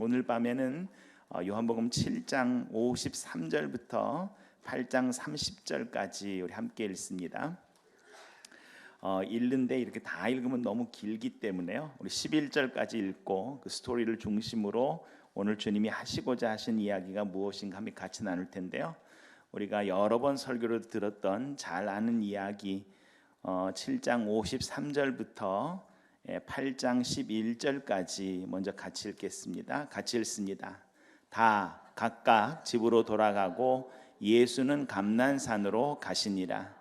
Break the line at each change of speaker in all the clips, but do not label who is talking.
오늘 밤에는 요한복음 7장 53절부터 8장 30절까지 우리 함께 읽습니다. 읽는데 이렇게 다 읽으면 너무 길기 때문에요. 우리 11절까지 읽고 그 스토리를 중심으로 오늘 주님이 하시고자 하신 이야기가 무엇인가 함께 같이 나눌 텐데요. 우리가 여러 번 설교를 들었던 잘 아는 이야기 7장 53절부터 8장 11절까지 먼저 같이 읽겠습니다. 같이 읽습니다. 다 각각 집으로 돌아가고 예수는 감난산으로 가시니라.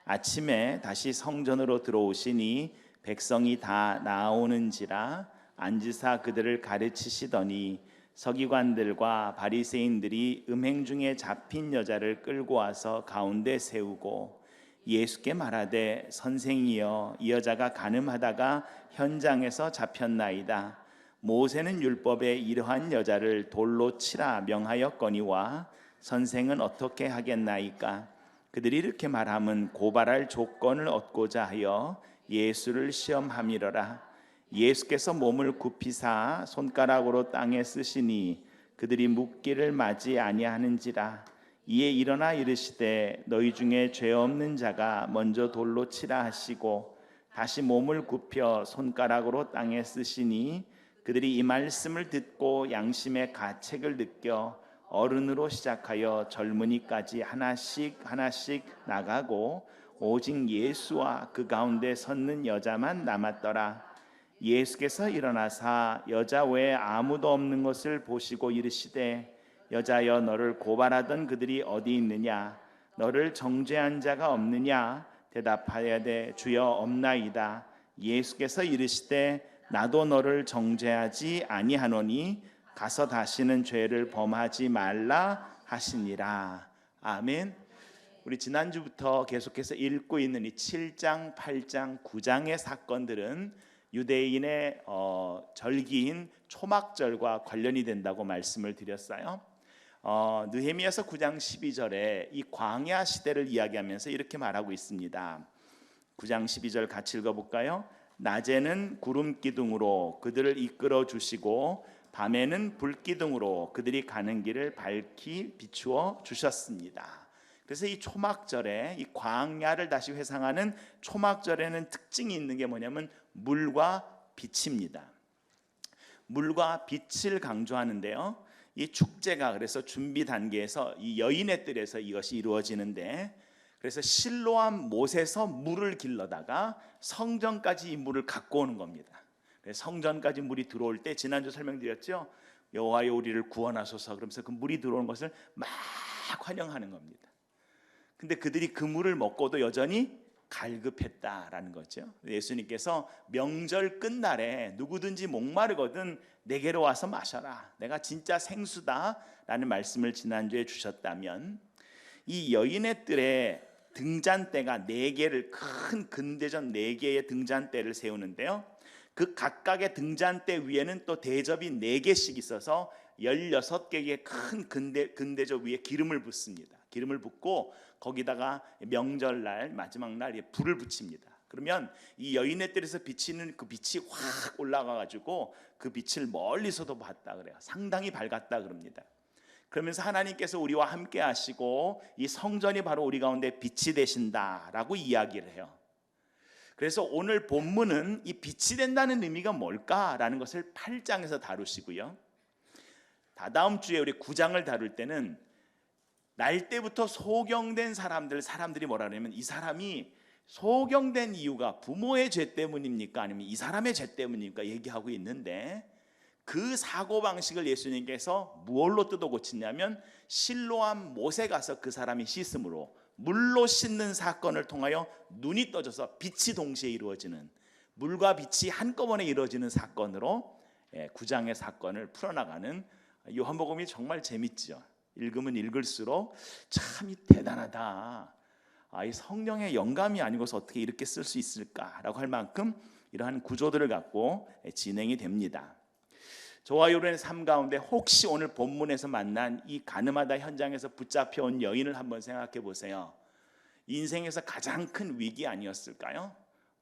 아침에 다시 성전으로 들어오시니 백성이 다 나오는지라 앉으사 그들을 가르치시더니 서기관들과 바리새인들이 음행 중에 잡힌 여자를 끌고 와서 가운데 세우고 예수께 말하되 선생이여 이 여자가 간음하다가 현장에서 잡혔나이다. 모세는 율법에 이러한 여자를 돌로 치라 명하였거니와 선생은 어떻게 하겠나이까? 그들이 이렇게 말함은 고발할 조건을 얻고자 하여 예수를 시험함이러라. 예수께서 몸을 굽히사 손가락으로 땅에 쓰시니 그들이 묻기를 맞이 아니하는지라. 이에 일어나 이르시되 너희 중에 죄 없는 자가 먼저 돌로 치라 하시고 다시 몸을 굽혀 손가락으로 땅에 쓰시니 그들이 이 말씀을 듣고 양심의 가책을 느껴 어른으로 시작하여 젊은이까지 하나씩 나가고 오직 예수와 그 가운데 섰는 여자만 남았더라. 예수께서 일어나사 여자 외에 아무도 없는 것을 보시고 이르시되 여자여 너를 고발하던 그들이 어디 있느냐? 너를 정죄한 자가 없느냐? 대답하여되 주여 없나이다. 예수께서 이르시되 나도 너를 정죄하지 아니하노니 가서 다시는 죄를 범하지 말라 하시니라. 아멘. 우리 지난주부터 계속해서 읽고 있는 이 7장, 8장, 9장의 사건들은 유대인의 절기인 초막절과 관련이 된다고 말씀을 드렸어요. 느헤미야서 9장 12절에 이 광야 시대를 이야기하면서 이렇게 말하고 있습니다. 9장 12절 같이 읽어볼까요? 낮에는 구름 기둥으로 그들을 이끌어 주시고 밤에는 불 기둥으로 그들이 가는 길을 밝히 비추어 주셨습니다. 그래서 이 초막절에 이 광야를 다시 회상하는 초막절에는 특징이 있는 게 뭐냐면 물과 빛입니다. 물과 빛을 강조하는데요. 이 축제가 그래서 준비 단계에서 이 여인의 뜰에서 이것이 이루어지는데, 그래서 실로암 못에서 물을 길러다가 성전까지 이 물을 갖고 오는 겁니다. 그래서 성전까지 물이 들어올 때 지난주 설명드렸죠. 여호와여 우리를 구원하소서 그러면서 그 물이 들어오는 것을 막 환영하는 겁니다. 근데 그들이 그 물을 먹고도 여전히 갈급했다라는 거죠. 예수님께서 명절 끝날에 누구든지 목마르거든 내게로 와서 마셔라. 내가 진짜 생수다라는 말씀을 지난주에 주셨다면, 이 여인의 뜰에 등잔대가 4개를, 큰 근대전 4개의 등잔대를 세우는데요. 그 각각의 등잔대 위에는 또 대접이 4개씩 있어서 16개의 큰 근대접 위에 기름을 붓습니다. 기름을 붓고 거기다가 명절날 마지막 날 불을 붙입니다. 그러면 이 여인의 뜰에서 비치는 그 빛이 확 올라가가지고 그 빛을 멀리서도 봤다 그래요. 상당히 밝았다 그럽니다. 그러면서 하나님께서 우리와 함께 하시고 이 성전이 바로 우리 가운데 빛이 되신다라고 이야기를 해요. 그래서 오늘 본문은 이 빛이 된다는 의미가 뭘까라는 것을 8장에서 다루시고요. 다다음 주에 우리 9장을 다룰 때는 날 때부터 소경된 사람들이 뭐라 그러냐면, 이 사람이 소경된 이유가 부모의 죄 때문입니까? 아니면 이 사람의 죄 때문입니까? 얘기하고 있는데, 그 사고방식을 예수님께서 무엇로 뜯어 고치냐면 실로암 못에 가서 그 사람이 씻음으로, 물로 씻는 사건을 통하여 눈이 떠져서 빛이 동시에 이루어지는, 물과 빛이 한꺼번에 이루어지는 사건으로 9장의 사건을 풀어나가는 요한복음이 정말 재밌죠. 읽으면 읽을수록 참 대단하다. 이 성령의 영감이 아니고서 어떻게 이렇게 쓸 수 있을까라고 할 만큼 이러한 구조들을 갖고 진행이 됩니다. 저와 여러분의 삶 가운데 혹시 오늘 본문에서 만난 이 간음하다 현장에서 붙잡혀온 여인을 한번 생각해 보세요. 인생에서 가장 큰 위기 아니었을까요?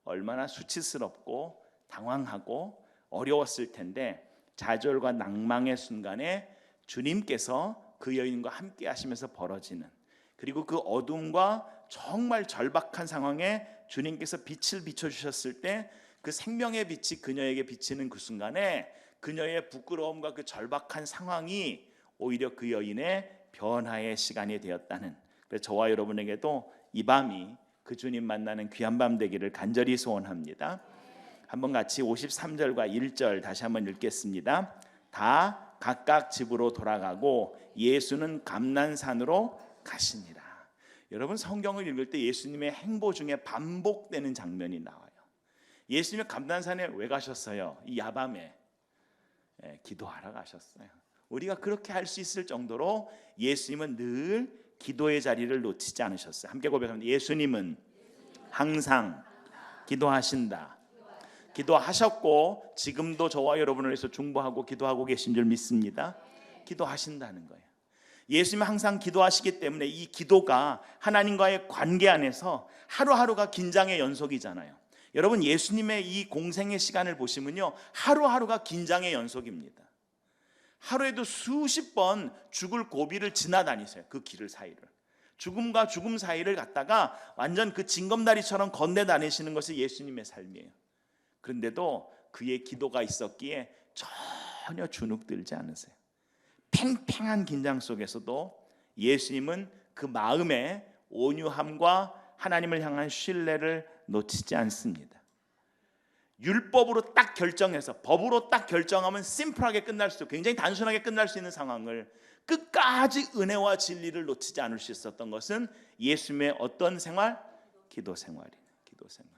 얼마나 수치스럽고 당황하고 어려웠을 텐데 좌절과 낭망의 순간에 주님께서 그 여인과 함께 하시면서 벌어지는, 그리고 그 어둠과 정말 절박한 상황에 주님께서 빛을 비춰주셨을 때 그 생명의 빛이 그녀에게 비치는 그 순간에 그녀의 부끄러움과 그 절박한 상황이 오히려 그 여인의 변화의 시간이 되었다는, 그래서 저와 여러분에게도 이 밤이 그 주님 만나는 귀한 밤 되기를 간절히 소원합니다. 한번 같이 53절과 1절 다시 한번 읽겠습니다. 다 각각 집으로 돌아가고 예수는 감난산으로 가시니라. 여러분, 성경을 읽을 때 예수님의 행보 중에 반복되는 장면이 나와요. 예수님이 감난산에 왜 가셨어요? 이 야밤에 기도하러 가셨어요. 우리가 그렇게 할 수 있을 정도로 예수님은 늘 기도의 자리를 놓치지 않으셨어요. 함께 고백합니다. 예수님은 항상 기도하신다. 기도하셨고 지금도 저와 여러분을 위해서 중보하고 기도하고 계신 줄 믿습니다. 기도하신다는 거예요. 예수님은 항상 기도하시기 때문에 이 기도가 하나님과의 관계 안에서 하루하루가 긴장의 연속이잖아요. 여러분, 예수님의 이 공생의 시간을 보시면요, 하루하루가 긴장의 연속입니다. 하루에도 수십 번 죽을 고비를 지나다니세요. 그 길을 사이를, 죽음과 죽음 사이를 갔다가 완전 그 징검다리처럼 건너 다니시는 것이 예수님의 삶이에요. 그런데도 그의 기도가 있었기에 전혀 주눅들지 않으세요. 팽팽한 긴장 속에서도 예수님은 그 마음의 온유함과 하나님을 향한 신뢰를 놓치지 않습니다. 율법으로 딱 결정해서, 법으로 딱 결정하면 심플하게 끝날 수 있고 굉장히 단순하게 끝날 수 있는 상황을 끝까지 은혜와 진리를 놓치지 않을 수 있었던 것은 예수님의 어떤 생활? 기도 생활이에요. 기도 생활.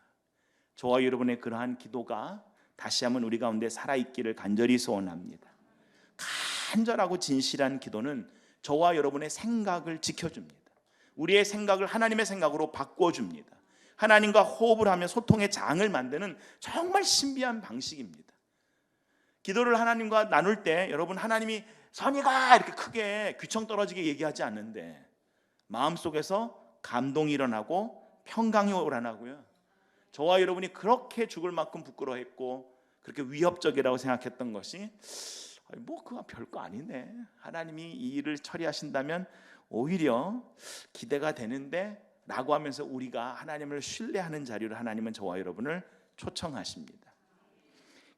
저와 여러분의 그러한 기도가 다시 한번 우리 가운데 살아있기를 간절히 소원합니다. 간절하고 진실한 기도는 저와 여러분의 생각을 지켜줍니다. 우리의 생각을 하나님의 생각으로 바꿔줍니다. 하나님과 호흡을 하며 소통의 장을 만드는 정말 신비한 방식입니다. 기도를 하나님과 나눌 때 여러분, 하나님이 선이가 이렇게 크게 귀청 떨어지게 얘기하지 않는데 마음속에서 감동이 일어나고 평강이 일어나고요. 저와 여러분이 그렇게 죽을 만큼 부끄러워했고 그렇게 위협적이라고 생각했던 것이 뭐 그거 별거 아니네, 하나님이 이 일을 처리하신다면 오히려 기대가 되는데 라고 하면서 우리가 하나님을 신뢰하는 자리로 하나님은 저와 여러분을 초청하십니다.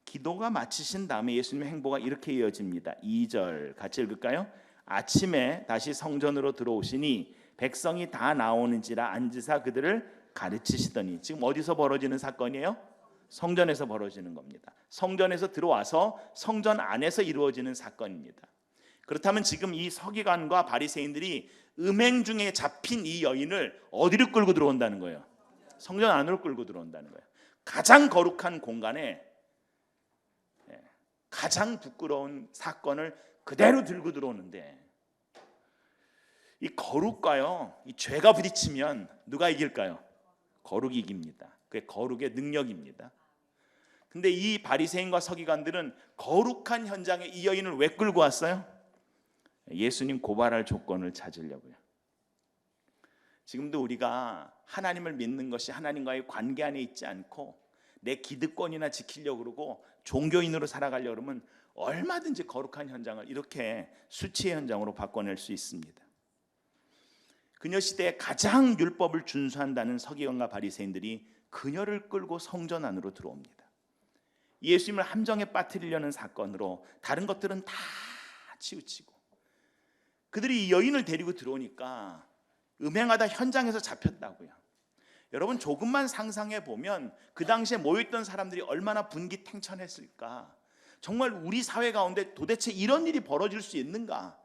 기도가 마치신 다음에 예수님의 행보가 이렇게 이어집니다. 2절 같이 읽을까요? 아침에 다시 성전으로 들어오시니 백성이 다 나오는지라 앉으사 그들을 가르치시더니. 지금 어디서 벌어지는 사건이에요? 성전에서 벌어지는 겁니다. 성전에서 들어와서 성전 안에서 이루어지는 사건입니다. 그렇다면 지금 이 서기관과 바리새인들이 음행 중에 잡힌 이 여인을 어디로 끌고 들어온다는 거예요? 성전 안으로 끌고 들어온다는 거예요. 가장 거룩한 공간에 가장 부끄러운 사건을 그대로 들고 들어오는데, 이 거룩과요, 이 죄가 부딪히면 누가 이길까요? 거룩이 이깁니다. 그게 거룩의 능력입니다. 근데 이 바리새인과 서기관들은 거룩한 현장에 이 여인을 왜 끌고 왔어요? 예수님 고발할 조건을 찾으려고요. 지금도 우리가 하나님을 믿는 것이 하나님과의 관계 안에 있지 않고 내 기득권이나 지키려고 그러고 종교인으로 살아가려고 그러면 얼마든지 거룩한 현장을 이렇게 수치의 현장으로 바꿔낼 수 있습니다. 그녀 시대에 가장 율법을 준수한다는 서기관과 바리새인들이 그녀를 끌고 성전 안으로 들어옵니다. 예수님을 함정에 빠뜨리려는 사건으로 다른 것들은 다 치우치고, 그들이 이 여인을 데리고 들어오니까 음행하다 현장에서 잡혔다고요. 여러분, 조금만 상상해 보면 그 당시에 모여있던 사람들이 얼마나 분기탱천했을까. 정말 우리 사회 가운데 도대체 이런 일이 벌어질 수 있는가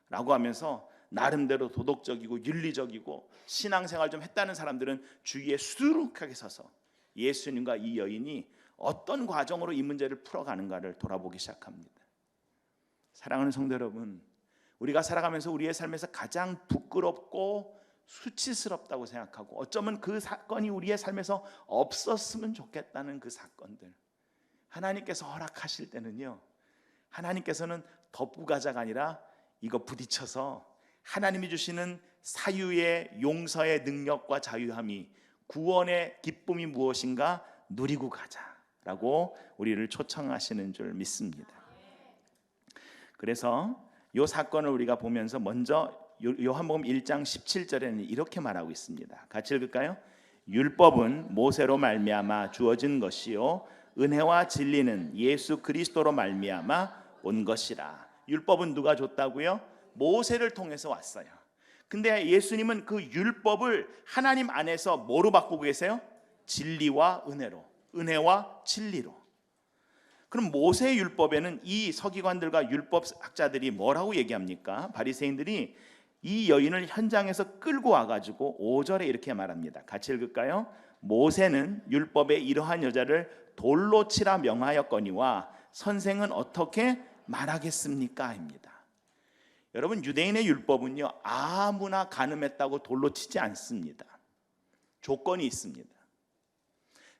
라고 하면서 나름대로 도덕적이고 윤리적이고 신앙생활 좀 했다는 사람들은 주위에 수두룩하게 서서 예수님과 이 여인이 어떤 과정으로 이 문제를 풀어가는가를 돌아보기 시작합니다. 사랑하는 성도 여러분, 우리가 살아가면서 우리의 삶에서 가장 부끄럽고 수치스럽다고 생각하고 어쩌면 그 사건이 우리의 삶에서 없었으면 좋겠다는 그 사건들, 하나님께서 허락하실 때는요, 하나님께서는 덮고가자가 아니라 이거 부딪혀서 하나님이 주시는 사유의 용서의 능력과 자유함이, 구원의 기쁨이 무엇인가 누리고 가자라고 우리를 초청하시는 줄 믿습니다. 그래서 이 사건을 우리가 보면서 먼저 요한복음 1장 17절에는 이렇게 말하고 있습니다. 같이 읽을까요? 율법은 모세로 말미암아 주어진 것이요 은혜와 진리는 예수 그리스도로 말미암아 온 것이라. 율법은 누가 줬다고요? 모세를 통해서 왔어요. 근데 예수님은 그 율법을 하나님 안에서 뭐로 바꾸고 계세요? 진리와 은혜로, 은혜와 진리로. 그럼 모세의 율법에는 이 서기관들과 율법학자들이 뭐라고 얘기합니까? 바리새인들이 이 여인을 현장에서 끌고 와가지고 5절에 이렇게 말합니다. 같이 읽을까요? 모세는 율법에 이러한 여자를 돌로 치라 명하였거니와 선생은 어떻게 말하겠습니까? 입니다. 여러분, 유대인의 율법은요, 아무나 간음했다고 돌로 치지 않습니다. 조건이 있습니다.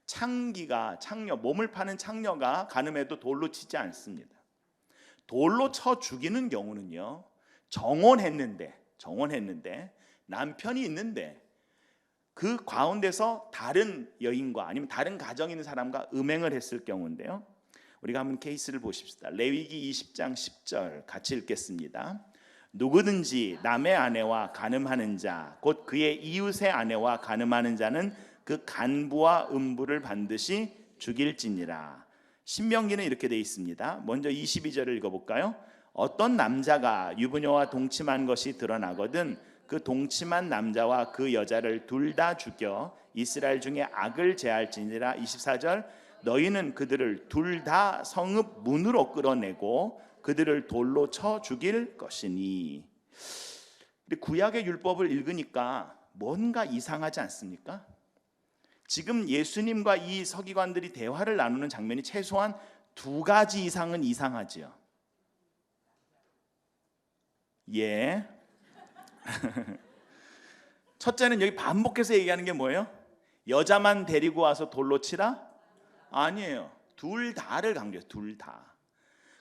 창녀, 몸을 파는 창녀가 간음해도 돌로 치지 않습니다. 돌로 쳐 죽이는 경우는요, 정혼했는데 남편이 있는데 그 가운데서 다른 여인과 아니면 다른 가정에 있는 사람과 음행을 했을 경우인데요. 우리가 한번 케이스를 보십시다. 레위기 20장 10절 같이 읽겠습니다. 누구든지 남의 아내와 간음하는 자, 곧 그의 이웃의 아내와 간음하는 자는 그 간부와 음부를 반드시 죽일지니라. 신명기는 이렇게 되어 있습니다. 먼저 22절을 읽어볼까요? 어떤 남자가 유부녀와 동침한 것이 드러나거든 그 동침한 남자와 그 여자를 둘 다 죽여 이스라엘 중에 악을 제할지니라. 24절 너희는 그들을 둘 다 성읍 문으로 끌어내고 그들을 돌로 쳐 죽일 것이니. 구약의 율법을 읽으니까 뭔가 이상하지 않습니까? 지금 예수님과 이 서기관들이 대화를 나누는 장면이 최소한 두 가지 이상은 이상하지요. 예. 첫째는 여기 반복해서 얘기하는 게 뭐예요? 여자만 데리고 와서 돌로 치라? 아니에요. 둘 다를 강조해요. 둘 다.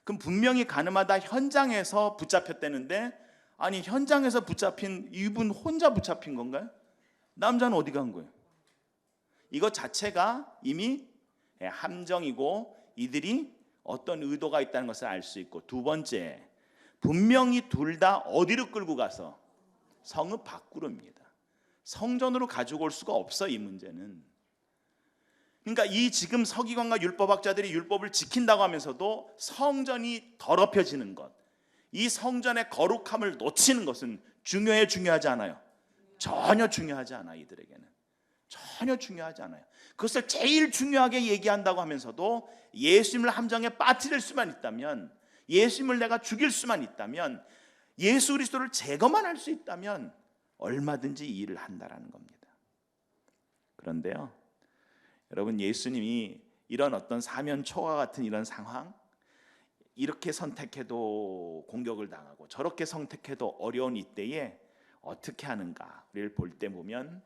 그럼 분명히 간음하다 현장에서 붙잡혔다는데, 아니 현장에서 붙잡힌 이분 혼자 붙잡힌 건가요? 남자는 어디 간 거예요? 이것 자체가 이미 함정이고 이들이 어떤 의도가 있다는 것을 알 수 있고, 두 번째, 분명히 둘 다 어디로 끌고 가서? 성읍 밖으로입니다. 성전으로 가지고 올 수가 없어, 이 문제는. 그러니까 이 지금 서기관과 율법학자들이 율법을 지킨다고 하면서도 성전이 더럽혀지는 것, 이 성전의 거룩함을 놓치는 것은 중요하지 않아요. 전혀 중요하지 않아. 이들에게는 전혀 중요하지 않아요. 그것을 제일 중요하게 얘기한다고 하면서도 예수님을 함정에 빠뜨릴 수만 있다면, 예수님을 내가 죽일 수만 있다면, 예수 그리스도를 제거만 할 수 있다면 얼마든지 이 일을 한다라는 겁니다. 그런데요, 여러분, 예수님이 이런 어떤 사면초가 같은 이런 상황, 이렇게 선택해도 공격을 당하고 저렇게 선택해도 어려운 이때에 어떻게 하는가를 볼 때 보면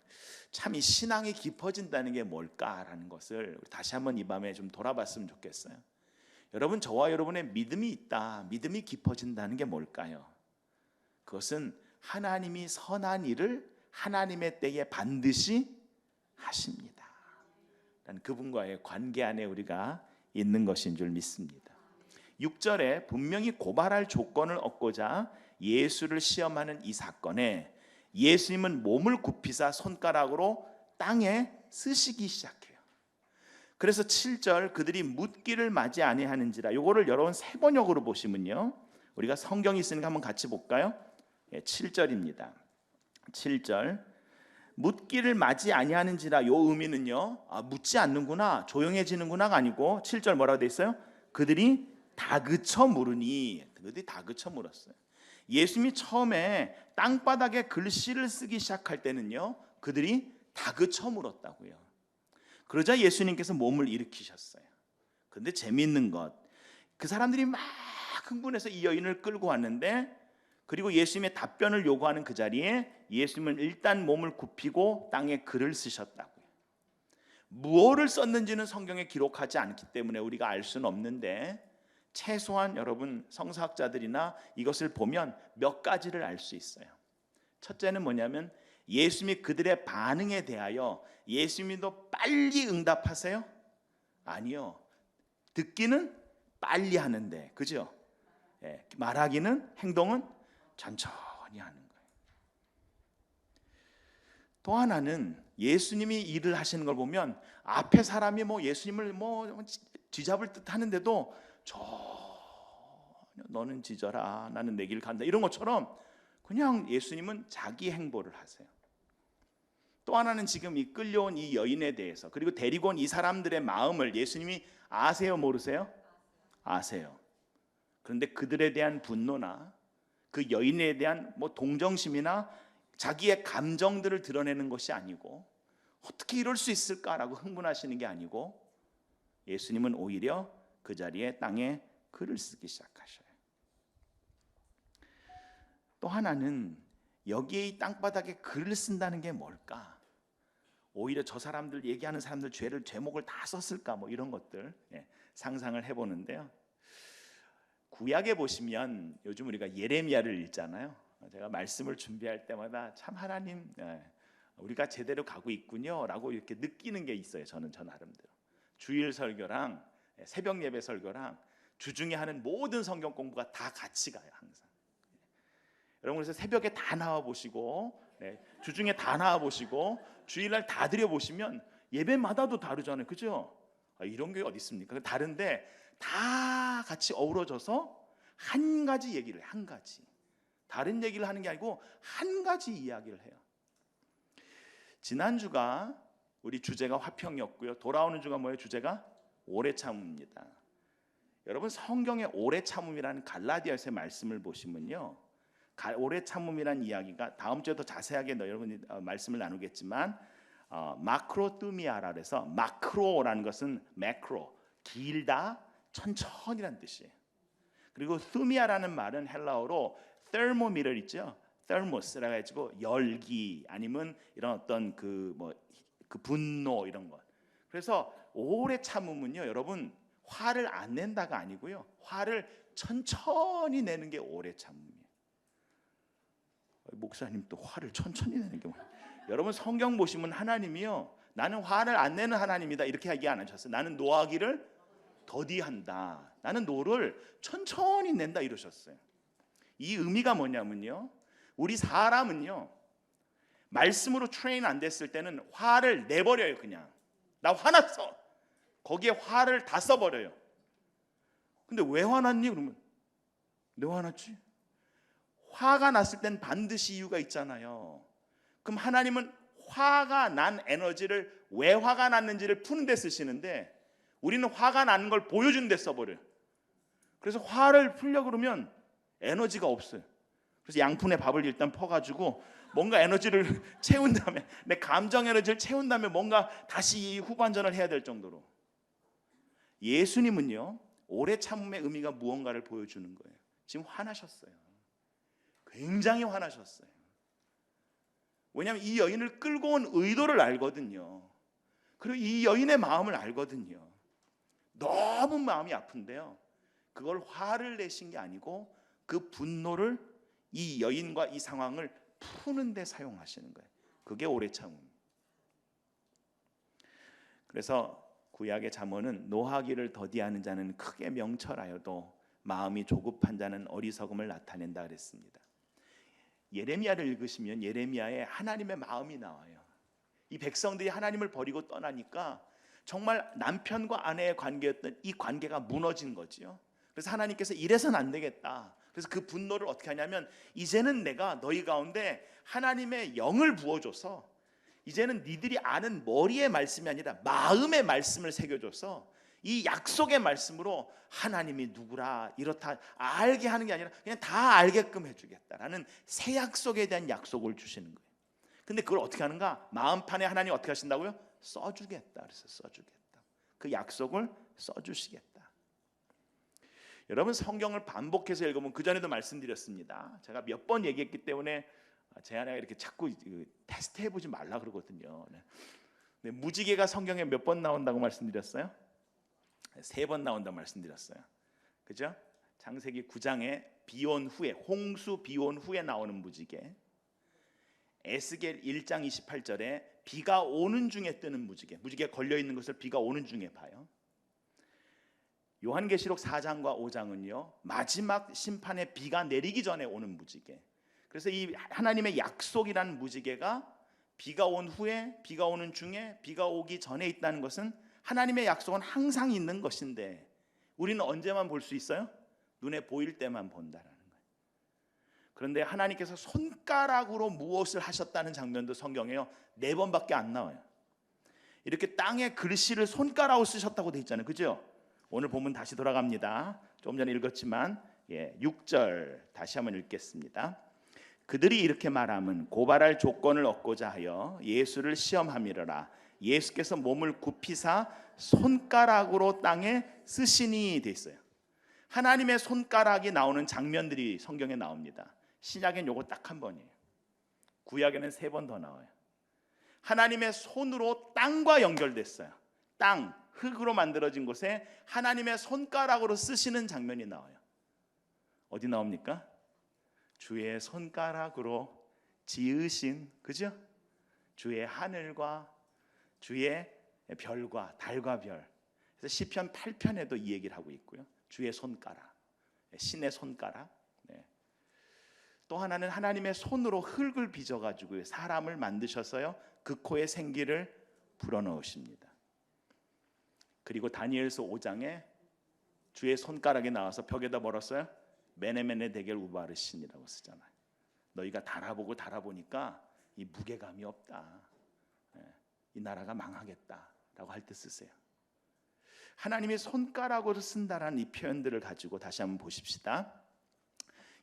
참 이 신앙이 깊어진다는 게 뭘까라는 것을 다시 한번 이 밤에 좀 돌아봤으면 좋겠어요. 여러분, 저와 여러분의 믿음이 있다, 믿음이 깊어진다는 게 뭘까요? 그것은 하나님이 선한 일을 하나님의 때에 반드시 하십니다. 그분과의 관계 안에 우리가 있는 것인 줄 믿습니다. 6절에 분명히 고발할 조건을 얻고자 예수를 시험하는 이 사건에 예수님은 몸을 굽히사 손가락으로 땅에 쓰시기 시작해요. 그래서 7절 그들이 묻기를 맞이 아니하는지라, 요거를 여러분 세 번역으로 보시면요, 우리가 성경이 있으니까 한번 같이 볼까요? 7절입니다. 7절 묻기를 맞이 아니하는지라, 요 의미는요, 묻지 않는구나, 조용해지는구나가 아니고 7절 뭐라고 돼 있어요? 그들이 다그쳐 물으니. 그들이 다그쳐 물었어요. 예수님이 처음에 땅바닥에 글씨를 쓰기 시작할 때는요, 그들이 다그쳐 물었다고요. 그러자 예수님께서 몸을 일으키셨어요. 그런데 재미있는 것, 그 사람들이 막 흥분해서 이 여인을 끌고 왔는데, 그리고 예수님의 답변을 요구하는 그 자리에 예수님은 일단 몸을 굽히고 땅에 글을 쓰셨다고요. 무엇을 썼는지는 성경에 기록하지 않기 때문에 우리가 알 수는 없는데, 최소한 여러분 성서학자들이나 이것을 보면 몇 가지를 알 수 있어요. 첫째는 뭐냐면, 예수님이 그들의 반응에 대하여 예수님도 빨리 응답하세요? 아니요. 듣기는 빨리 하는데, 그죠? 말하기는, 행동은 천천히 하는 거예요. 또 하나는 예수님이 일을 하시는 걸 보면 앞에 사람이 예수님을 뒤잡을 듯 하는데도 너는 지져라, 나는 내 길 간다, 이런 것처럼 그냥 예수님은 자기 행보를 하세요. 또 하나는 지금 이 끌려온 이 여인에 대해서, 그리고 데리고 온 이 사람들의 마음을 예수님이 아세요, 모르세요? 아세요. 그런데 그들에 대한 분노나 그 여인에 대한 동정심이나 자기의 감정들을 드러내는 것이 아니고, 어떻게 이럴 수 있을까라고 흥분하시는 게 아니고, 예수님은 오히려 그 자리에 땅에 글을 쓰기 시작하셔요. 또 하나는 여기에 이 땅바닥에 글을 쓴다는 게 뭘까? 오히려 저 사람들, 얘기하는 사람들 제목을 다 썼을까? 이런 것들 상상을 해보는데요. 구약에 보시면 요즘 우리가 예레미야를 읽잖아요. 제가 말씀을 준비할 때마다 참 하나님, 우리가 제대로 가고 있군요 라고 이렇게 느끼는 게 있어요. 저는 저 나름대로 주일 설교랑 새벽 예배 설교랑 주중에 하는 모든 성경 공부가 다 같이 가요, 항상. 여러분, 그래서 새벽에 다 나와 보시고, 주중에 다 나와 보시고, 주일날 다 드려 보시면 예배마다도 다르잖아요, 그죠? 이런 게 어디 있습니까? 다른데 다 같이 어우러져서 한 가지 얘기를, 한 가지 다른 얘기를 하는 게 아니고 한 가지 이야기를 해요. 지난주가 우리 주제가 화평이었고요. 돌아오는 주가 뭐예요? 주제가 오래 참음입니다. 여러분, 성경의 오래 참음이라는 갈라디아서의 말씀을 보시면요, 오래 참음이라는 이야기가 다음 주에 더 자세하게 여러분이 말씀을 나누겠지만, 마크로뚜미아라 그래서, 마크로라는 것은 매크로, 길다, 천천히라는 뜻이에요. 그리고 뚜미아라는 말은 헬라어로 thermometer 있죠, thermos라고 해가지고 열기, 아니면 이런 어떤 그 분노, 이런 것. 그래서 오래 참음은요, 여러분, 화를 안 낸다가 아니고요, 화를 천천히 내는 게 오래 참음이에요. 목사님 또 화를 천천히 내는 게 뭐예요? 여러분, 성경 보시면 하나님이요, 나는 화를 안 내는 하나님이다 이렇게 얘기 안 하셨어요. 나는 노하기를 더디한다, 나는 노를 천천히 낸다 이러셨어요. 이 의미가 뭐냐면요, 우리 사람은요, 말씀으로 트레인 안 됐을 때는 화를 내버려요. 그냥 나 화났어, 거기에 화를 다 써버려요. 근데 왜 화났니? 그러면 내 화났지? 화가 났을 땐 반드시 이유가 있잖아요. 그럼 하나님은 화가 난 에너지를 왜 화가 났는지를 푸는 데 쓰시는데, 우리는 화가 나는 걸 보여주는 데 써버려요. 그래서 화를 풀려고 그러면 에너지가 없어요. 그래서 양푼에 밥을 일단 퍼가지고 뭔가 에너지를 채운 다음에, 내 감정 에너지를 채운 다음에 뭔가 다시 후반전을 해야 될 정도로. 예수님은요, 오래 참음의 의미가 무언가를 보여주는 거예요. 지금 화나셨어요. 굉장히 화나셨어요. 왜냐하면 이 여인을 끌고 온 의도를 알거든요. 그리고 이 여인의 마음을 알거든요. 너무 마음이 아픈데요, 그걸 화를 내신 게 아니고 그 분노를, 이 여인과 이 상황을 푸는 데 사용하시는 거예요. 그게 오래 참음. 그래서 구약의 잠언은 노하기를 더디하는 자는 크게 명철하여도 마음이 조급한 자는 어리석음을 나타낸다 그랬습니다. 예레미야를 읽으시면 예레미야에 하나님의 마음이 나와요. 이 백성들이 하나님을 버리고 떠나니까 정말 남편과 아내의 관계였던 이 관계가 무너진 거지요. 그래서 하나님께서 이래서는 안 되겠다. 그래서 그 분노를 어떻게 하냐면, 이제는 내가 너희 가운데 하나님의 영을 부어줘서, 이제는 니들이 아는 머리의 말씀이 아니라 마음의 말씀을 새겨줘서, 이 약속의 말씀으로 하나님이 누구라 이렇다 알게 하는 게 아니라 그냥 다 알게끔 해주겠다라는 새 약속에 대한 약속을 주시는 거예요. 근데 그걸 어떻게 하는가? 마음판에 하나님 어떻게 하신다고요? 써주겠다. 그래서 써주겠다. 그 약속을 써주시겠다. 여러분, 성경을 반복해서 읽으면, 그전에도 말씀드렸습니다, 제가 몇 번 얘기했기 때문에 제 아내가 이렇게 자꾸 테스트 해보지 말라 그러거든요. 네, 무지개가 성경에 몇 번 나온다고 말씀드렸어요? 3번 나온다고 말씀드렸어요. 그죠? 창세기 9장에 비온 후에, 홍수 비온 후에 나오는 무지개, 에스겔 1장 28절에 비가 오는 중에 뜨는 무지개, 무지개가 걸려있는 것을 비가 오는 중에 봐요. 요한계시록 4장과 5장은요 마지막 심판의 비가 내리기 전에 오는 무지개. 그래서 이 하나님의 약속이라는 무지개가 비가 온 후에, 비가 오는 중에, 비가 오기 전에 있다는 것은 하나님의 약속은 항상 있는 것인데 우리는 언제만 볼 수 있어요? 눈에 보일 때만 본다라는 거예요. 그런데 하나님께서 손가락으로 무엇을 하셨다는 장면도 성경에요 4번밖에 안 나와요. 이렇게 땅에 글씨를 손가락으로 쓰셨다고 돼 있잖아요, 그죠? 오늘 본문 다시 돌아갑니다. 좀 전에 읽었지만 6절 다시 한번 읽겠습니다. 그들이 이렇게 말함은 고발할 조건을 얻고자 하여 예수를 시험함이러라. 예수께서 몸을 굽히사 손가락으로 땅에 쓰시니 돼 있어요. 하나님의 손가락이 나오는 장면들이 성경에 나옵니다. 신약엔 요거 딱 한 번이에요. 구약에는 3번 더 나와요. 하나님의 손으로 땅과 연결됐어요. 땅, 흙으로 만들어진 곳에 하나님의 손가락으로 쓰시는 장면이 나와요. 어디 나옵니까? 주의 손가락으로 지으신, 그죠? 주의 하늘과 주의 별과 달과 별. 그래서 시편 8편에도 이 얘기를 하고 있고요. 주의 손가락, 신의 손가락. 또 하나는 하나님의 손으로 흙을 빚어가지고 사람을 만드셔서요 그 코에 생기를 불어넣으십니다. 그리고 다니엘서 5장에 주의 손가락이 나와서 벽에다 뭐랬어요? 메네메네 데겔 우바르신이라고 쓰잖아요. 너희가 달아보니까 이 무게감이 없다. 이 나라가 망하겠다라고 할 때 쓰세요. 하나님의 손가락으로 쓴다라는 이 표현들을 가지고 다시 한번 보십시다.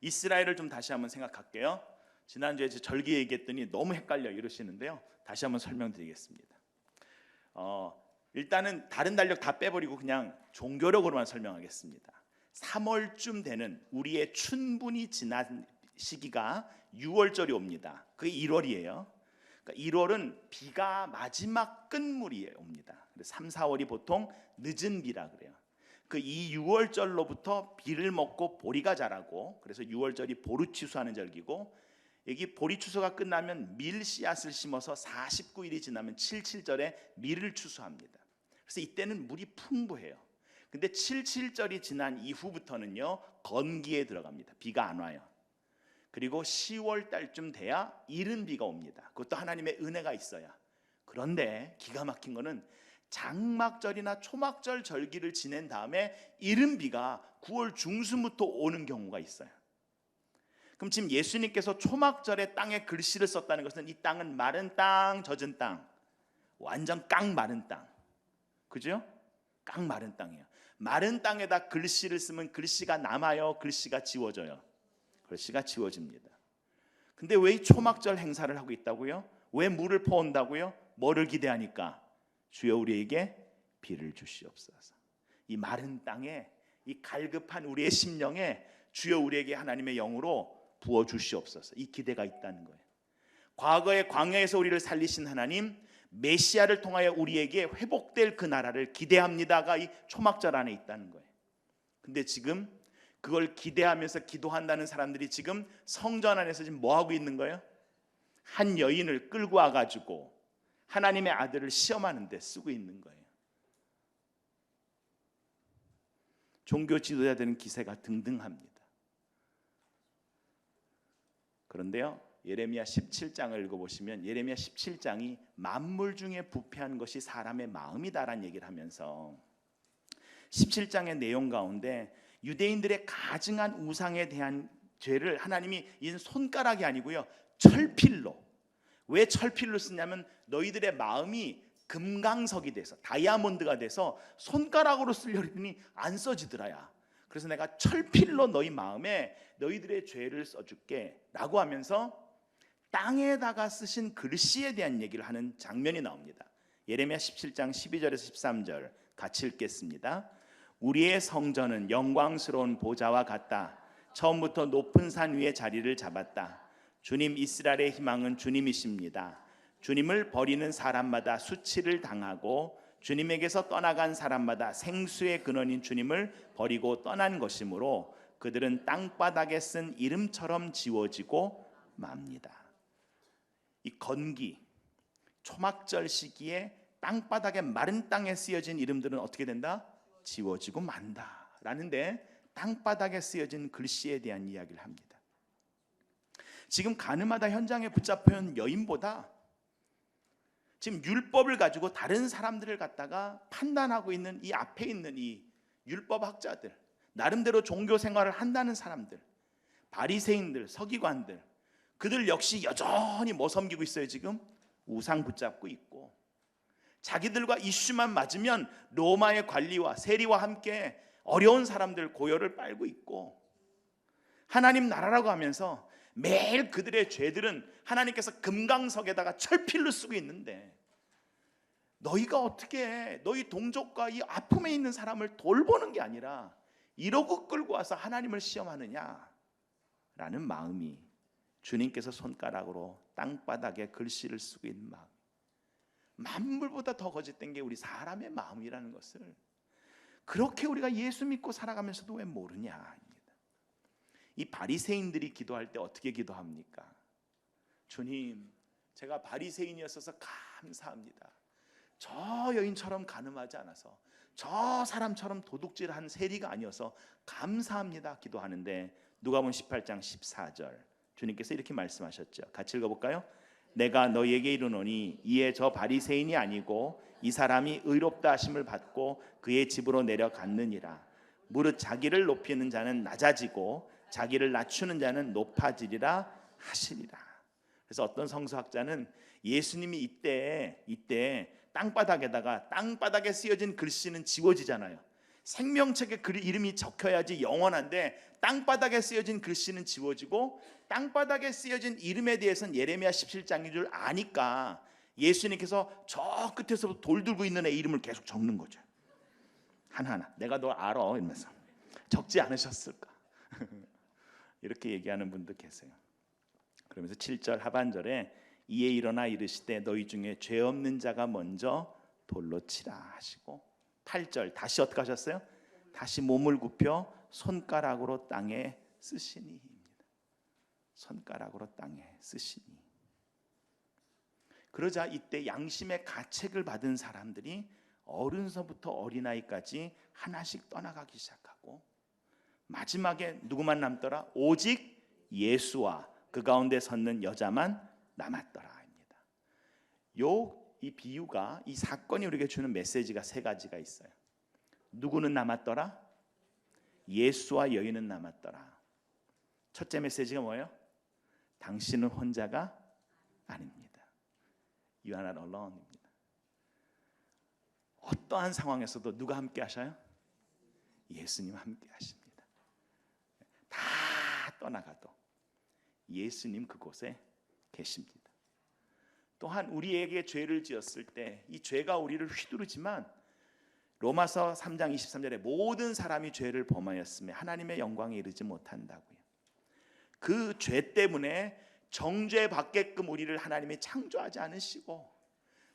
이스라엘을 좀 다시 한번 생각할게요. 지난주에 절기 얘기했더니 너무 헷갈려 이러시는데요. 다시 한번 설명드리겠습니다. 일단은 다른 달력 다 빼버리고 그냥 종교력으로만 설명하겠습니다. 3월쯤 되는 우리의 춘분이 지난 시기가 6월절이 옵니다. 그게 1월이에요. 그러니까 1월은 비가 마지막 끝물이 옵니다. 3, 4월이 보통 늦은 비라 그래요. 그 이 6월절로부터 비를 먹고 보리가 자라고, 그래서 6월절이 보리추수하는 절기고, 여기 보리추수가 끝나면 밀 씨앗을 심어서 49일이 지나면 77절에 밀을 추수합니다. 그래서 이때는 물이 풍부해요. 근데 77절이 지난 이후부터는요 건기에 들어갑니다. 비가 안 와요. 그리고 10월 달쯤 돼야 이른 비가 옵니다. 그것도 하나님의 은혜가 있어야. 그런데 기가 막힌 거는 장막절이나 초막절 절기를 지낸 다음에 이른 비가 9월 중순부터 오는 경우가 있어요. 그럼 지금 예수님께서 초막절에 땅에 글씨를 썼다는 것은 이 땅은 마른 땅, 젖은 땅, 완전 깡 마른 땅, 그죠? 깡 마른 땅이에요. 마른 땅에다 글씨를 쓰면 글씨가 남아요, 글씨가 지워져요? 글씨가 지워집니다. 근데 왜 이 초막절 행사를 하고 있다고요? 왜 물을 퍼온다고요? 뭐를 기대하니까? 주여 우리에게 비를 주시옵소서. 이 마른 땅에, 이 갈급한 우리의 심령에 주여 우리에게 하나님의 영으로 부어 주시옵소서. 이 기대가 있다는 거예요. 과거의 광야에서 우리를 살리신 하나님, 메시아를 통하여 우리에게 회복될 그 나라를 기대합니다가 이 초막절 안에 있다는 거예요. 근데 지금 그걸 기대하면서 기도한다는 사람들이 지금 성전 안에서 지금 뭐 하고 있는 거예요? 한 여인을 끌고 와가지고 하나님의 아들을 시험하는 데 쓰고 있는 거예요. 종교 지도자들은 기세가 등등합니다. 그런데요, 예레미야 17장을 읽어보시면 예레미야 17장이 만물 중에 부패한 것이 사람의 마음이다라는 얘기를 하면서 17장의 내용 가운데 유대인들의 가증한 우상에 대한 죄를 하나님이 이 손가락이 아니고요 철필로, 왜 철필로 쓰냐면 너희들의 마음이 금강석이 돼서 다이아몬드가 돼서 손가락으로 쓰려니 안 써지더라야. 그래서 내가 철필로 너희 마음에 너희들의 죄를 써줄게 라고 하면서 땅에다가 쓰신 글씨에 대한 얘기를 하는 장면이 나옵니다. 예레미야 17장 12절에서 13절 같이 읽겠습니다. 우리의 성전은 영광스러운 보좌와 같다. 처음부터 높은 산 위에 자리를 잡았다. 주님 이스라엘의 희망은 주님이십니다. 주님을 버리는 사람마다 수치를 당하고 주님에게서 떠나간 사람마다 생수의 근원인 주님을 버리고 떠난 것이므로 그들은 땅바닥에 쓴 이름처럼 지워지고 맙니다. 이 건기, 초막절 시기에 땅바닥에 마른 땅에 쓰여진 이름들은 어떻게 된다? 지워지고 만다 라는데 땅바닥에 쓰여진 글씨에 대한 이야기를 합니다. 지금 가늠하다 현장에 붙잡혀 있는 여인보다 지금 율법을 가지고 다른 사람들을 갖다가 판단하고 있는 이 앞에 있는 이 율법학자들, 나름대로 종교 생활을 한다는 사람들, 바리새인들, 서기관들, 그들 역시 여전히 뭐 섬기고 있어요? 지금 우상 붙잡고 있고, 자기들과 이슈만 맞으면 로마의 관리와 세리와 함께 어려운 사람들 고열을 빨고 있고, 하나님 나라라고 하면서 매일 그들의 죄들은 하나님께서 금강석에다가 철필로 쓰고 있는데, 너희가 어떻게 너희 동족과 이 아픔에 있는 사람을 돌보는 게 아니라 이러고 끌고 와서 하나님을 시험하느냐 라는 마음이, 주님께서 손가락으로 땅바닥에 글씨를 쓰고 있는 마음, 만물보다 더 거짓된 게 우리 사람의 마음이라는 것을 그렇게 우리가 예수 믿고 살아가면서도 왜 모르냐. 이 바리새인들이 기도할 때 어떻게 기도합니까? 주님, 제가 바리새인이었어서 감사합니다. 저 여인처럼 간음하지 않아서, 저 사람처럼 도둑질한 세리가 아니어서 감사합니다 기도하는데, 누가복음 18장 14절 주님께서 이렇게 말씀하셨죠. 같이 읽어볼까요? 내가 너희에게 이르노니 이에 저 바리새인이 아니고 이 사람이 의롭다 하심을 받고 그의 집으로 내려갔느니라. 무릇 자기를 높이는 자는 낮아지고 자기를 낮추는 자는 높아지리라 하시리라. 그래서 어떤 성서학자는 예수님이 이때 땅바닥에 쓰여진 글씨는 지워지잖아요. 생명책에 그 이름이 적혀야지 영원한데 땅바닥에 쓰여진 글씨는 지워지고, 땅바닥에 쓰여진 이름에 대해서는 예레미야 17장인 줄 아니까 예수님께서 저 끝에서 돌 들고 있는 애 이름을 계속 적는 거죠. 하나하나 내가 너 알아 이러면서. 적지 않으셨을까? 이렇게 얘기하는 분도 계세요. 그러면서 7절 하반절에 이에 일어나 이르시되 너희 중에 죄 없는 자가 먼저 돌로 치라 하시고, 8절 다시 어떻게 하셨어요? 다시 몸을 굽혀 손가락으로 땅에 쓰시니입니다. 손가락으로 땅에 쓰시니. 그러자 이때 양심의 가책을 받은 사람들이 어른서부터 어린아이까지 하나씩 떠나가기 시작하고, 마지막에 누구만 남더라? 오직 예수와 그 가운데 섰는 여자만 남았더라입니다. 이 비유가, 이 사건이 우리에게 주는 메시지가 세 가지가 있어요. 누구는 남았더라? 예수와 여인은 남았더라. 첫째 메시지가 뭐예요? 당신은 혼자가 아닙니다. You are not alone입니다. 어떠한 상황에서도 누가 함께 하셔요? 예수님 함께 하십니다. 다 떠나가도 예수님 그곳에 계십니다. 또한 우리에게 죄를 지었을 때 이 죄가 우리를 휘두르지만, 로마서 3장 23절에 모든 사람이 죄를 범하였으며 하나님의 영광에 이르지 못한다고요. 그 죄 때문에 정죄받게끔 우리를 하나님이 창조하지 않으시고,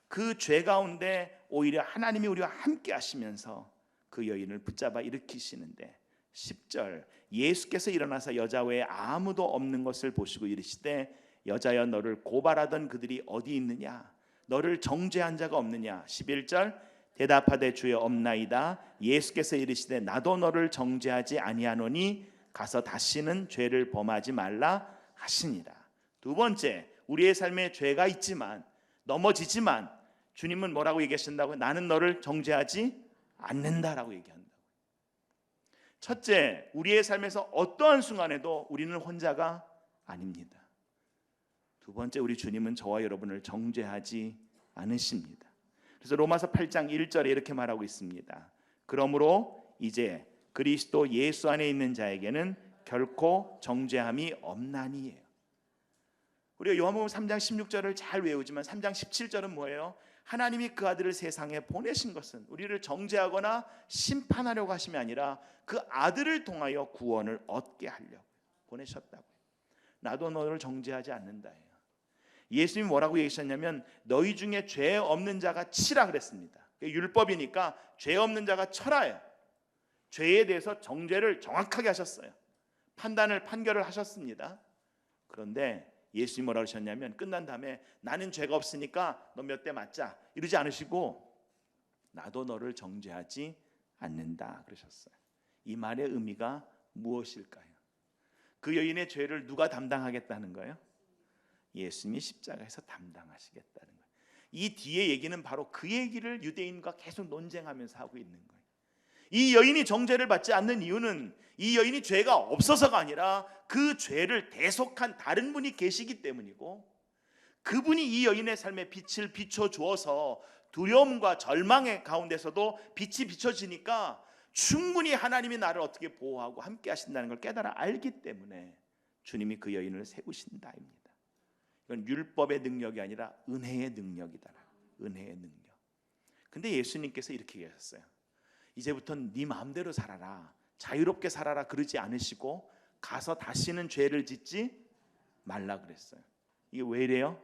그 죄 가운데 오히려 하나님이 우리와 함께 하시면서 그 여인을 붙잡아 일으키시는데, 10절 예수께서 일어나서 여자 외에 아무도 없는 것을 보시고 이르시되 여자여 너를 고발하던 그들이 어디 있느냐? 너를 정죄한 자가 없느냐? 11절 대답하되 주여 없나이다. 예수께서 이르시되 나도 너를 정죄하지 아니하노니 가서 다시는 죄를 범하지 말라 하시니라. 두 번째, 우리의 삶에 죄가 있지만, 넘어지지만 주님은 뭐라고 얘기하신다고요? 나는 너를 정죄하지 않는다라고 얘기한다고. 첫째, 우리의 삶에서 어떠한 순간에도 우리는 혼자가 아닙니다. 두 번째, 우리 주님은 저와 여러분을 정죄하지 않으십니다. 그래서 로마서 8장 1절에 이렇게 말하고 있습니다. 그러므로 이제 그리스도 예수 안에 있는 자에게는 결코 정죄함이 없나니예요. 우리가 요한복음 3장 16절을 잘 외우지만 3장 17절은 뭐예요? 하나님이 그 아들을 세상에 보내신 것은 우리를 정죄하거나 심판하려고 하심이 아니라 그 아들을 통하여 구원을 얻게 하려고 보내셨다고요. 나도 너를 정죄하지 않는다예요. 예수님이 뭐라고 얘기하셨냐면 너희 중에 죄 없는 자가 치라 그랬습니다. 율법이니까 죄 없는 자가 쳐라요. 죄에 대해서 정죄를 정확하게 하셨어요. 판결을 하셨습니다. 그런데 예수님이 뭐라고 하셨냐면, 끝난 다음에 나는 죄가 없으니까 너 몇 대 맞자 이러지 않으시고 나도 너를 정죄하지 않는다 그러셨어요. 이 말의 의미가 무엇일까요? 그 여인의 죄를 누가 담당하겠다는 거예요? 예수님이 십자가에서 담당하시겠다는 거예요. 이 뒤에 얘기는 바로 그 얘기를 유대인과 계속 논쟁하면서 하고 있는 거예요. 이 여인이 정죄를 받지 않는 이유는 이 여인이 죄가 없어서가 아니라 그 죄를 대속한 다른 분이 계시기 때문이고, 그분이 이 여인의 삶에 빛을 비춰주어서 두려움과 절망의 가운데서도 빛이 비춰지니까 충분히 하나님이 나를 어떻게 보호하고 함께 하신다는 걸 깨달아 알기 때문에 주님이 그 여인을 세우신다입니다. 이건 율법의 능력이 아니라 은혜의 능력이다. 은혜의 능력. 근데 예수님께서 이렇게 얘기하셨어요. 이제부터는 네 마음대로 살아라, 자유롭게 살아라 그러지 않으시고 가서 다시는 죄를 짓지 말라 그랬어요. 이게 왜 이래요?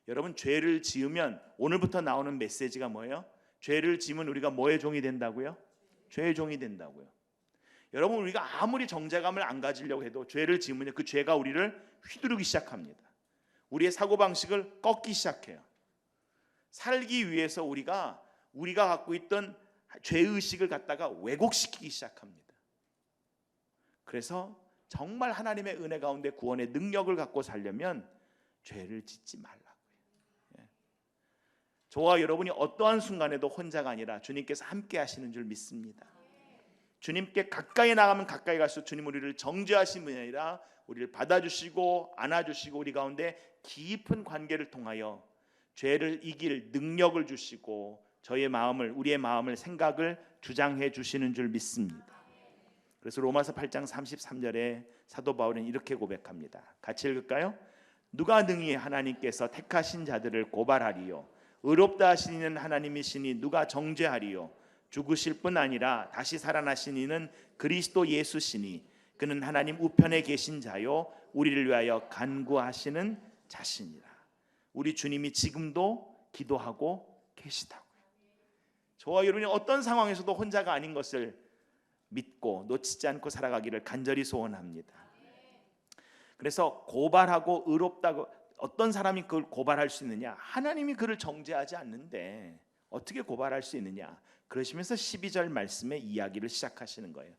여러분, 죄를 지으면 오늘부터 나오는 메시지가 뭐예요? 죄를 지으면 우리가 뭐의 종이 된다고요? 죄의 종이 된다고요. 여러분, 우리가 아무리 정죄감을 안 가지려고 해도 죄를 지으면 그 죄가 우리를 휘두르기 시작합니다. 우리의 사고방식을 꺾기 시작해요. 살기 위해서 우리가 갖고 있던 죄의식을 갖다가 왜곡시키기 시작합니다. 그래서 정말 하나님의 은혜 가운데 구원의 능력을 갖고 살려면 죄를 짓지 말라고요. 저와 여러분이 어떠한 순간에도 혼자가 아니라 주님께서 함께 하시는 줄 믿습니다. 주님께 가까이 나가면 가까이 갈수록 주님 우리를 정죄하신 분이 아니라 우리를 받아주시고 안아주시고 우리 가운데 깊은 관계를 통하여 죄를 이길 능력을 주시고 저의 마음을, 우리의 마음을, 생각을 주장해 주시는 줄 믿습니다. 그래서 로마서 8장 33절에 사도 바울은 이렇게 고백합니다. 같이 읽을까요? 누가 능히 하나님께서 택하신 자들을 고발하리요? 의롭다 하신 이는 하나님이시니 누가 정죄하리요? 죽으실 뿐 아니라 다시 살아나신 이는 그리스도 예수시니 그는 하나님 우편에 계신 자요 우리를 위하여 간구하시는 자시니라. 우리 주님이 지금도 기도하고 계시다고요. 저와 여러분이 어떤 상황에서도 혼자가 아닌 것을 믿고 놓치지 않고 살아가기를 간절히 소원합니다. 그래서 고발하고 의롭다고, 어떤 사람이 그걸 고발할 수 있느냐? 하나님이 그를 정죄하지 않는데 어떻게 고발할 수 있느냐? 그러시면서 12절 말씀의 이야기를 시작하시는 거예요.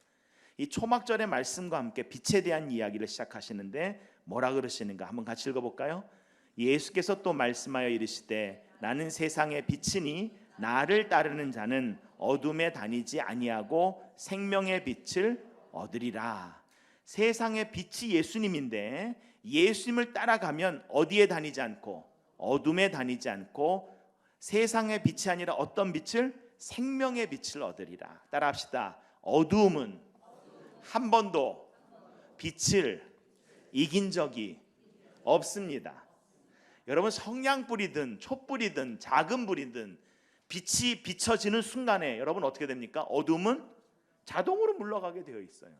이 초막절의 말씀과 함께 빛에 대한 이야기를 시작하시는데 뭐라 그러시는가? 한번 같이 읽어볼까요? 예수께서 또 말씀하여 이르시되 나는 세상의 빛이니 나를 따르는 자는 어둠에 다니지 아니하고 생명의 빛을 얻으리라. 세상의 빛이 예수님인데 예수님을 따라가면 어디에 다니지 않고 어둠에 다니지 않고 세상의 빛이 아니라 어떤 빛을? 생명의 빛을 얻으리라. 따라합시다. 어두움은 한 번도 빛을 이긴 적이 없습니다. 여러분, 성냥불이든 촛불이든 작은 불이든 빛이 비춰지는 순간에 여러분 어떻게 됩니까? 어둠은 자동으로 물러가게 되어 있어요.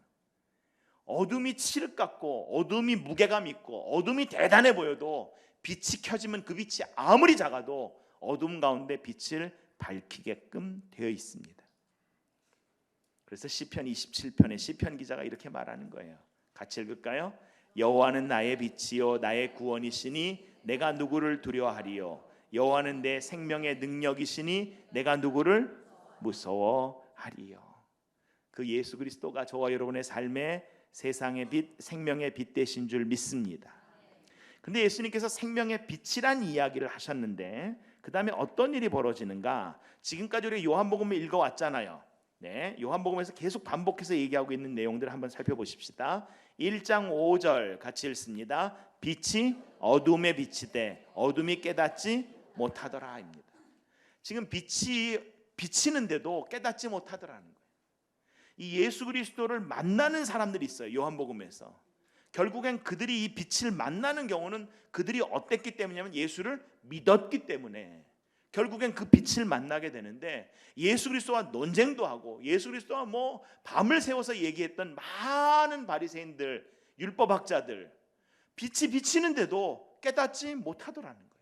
어둠이 칠흑 같고 어둠이 무게감 있고 어둠이 대단해 보여도 빛이 켜지면 그 빛이 아무리 작아도 어둠 가운데 빛을 밝히게끔 되어 있습니다. 그래서 시편 27편에 시편 기자가 이렇게 말하는 거예요. 같이 읽을까요? 여호와는 나의 빛이요 나의 구원이시니 내가 누구를 두려워하리요? 여호와는 내 생명의 능력이시니 내가 누구를 무서워하리요? 그 예수 그리스도가 저와 여러분의 삶에 세상의 빛, 생명의 빛 되신 줄 믿습니다. 근데 예수님께서 생명의 빛이란 이야기를 하셨는데 그 다음에 어떤 일이 벌어지는가? 지금까지 우리 요한복음을 읽어왔잖아요. 네, 요한복음에서 계속 반복해서 얘기하고 있는 내용들을 한번 살펴보십시다. 1장 5절 같이 읽습니다. 빛이 어둠에 비치되 어둠이 깨닫지 못하더라입니다. 지금 빛이 비치는데도 깨닫지 못하더라는 거예요. 이 예수 그리스도를 만나는 사람들이 있어요. 요한복음에서. 결국엔 그들이 이 빛을 만나는 경우는 그들이 어땠기 때문이냐면 예수를 믿었기 때문에 결국엔 그 빛을 만나게 되는데, 예수 그리스도와 논쟁도 하고 예수 그리스도와 뭐 밤을 새워서 얘기했던 많은 바리새인들, 율법학자들, 빛이 비치는데도 깨닫지 못하더라는 거예요.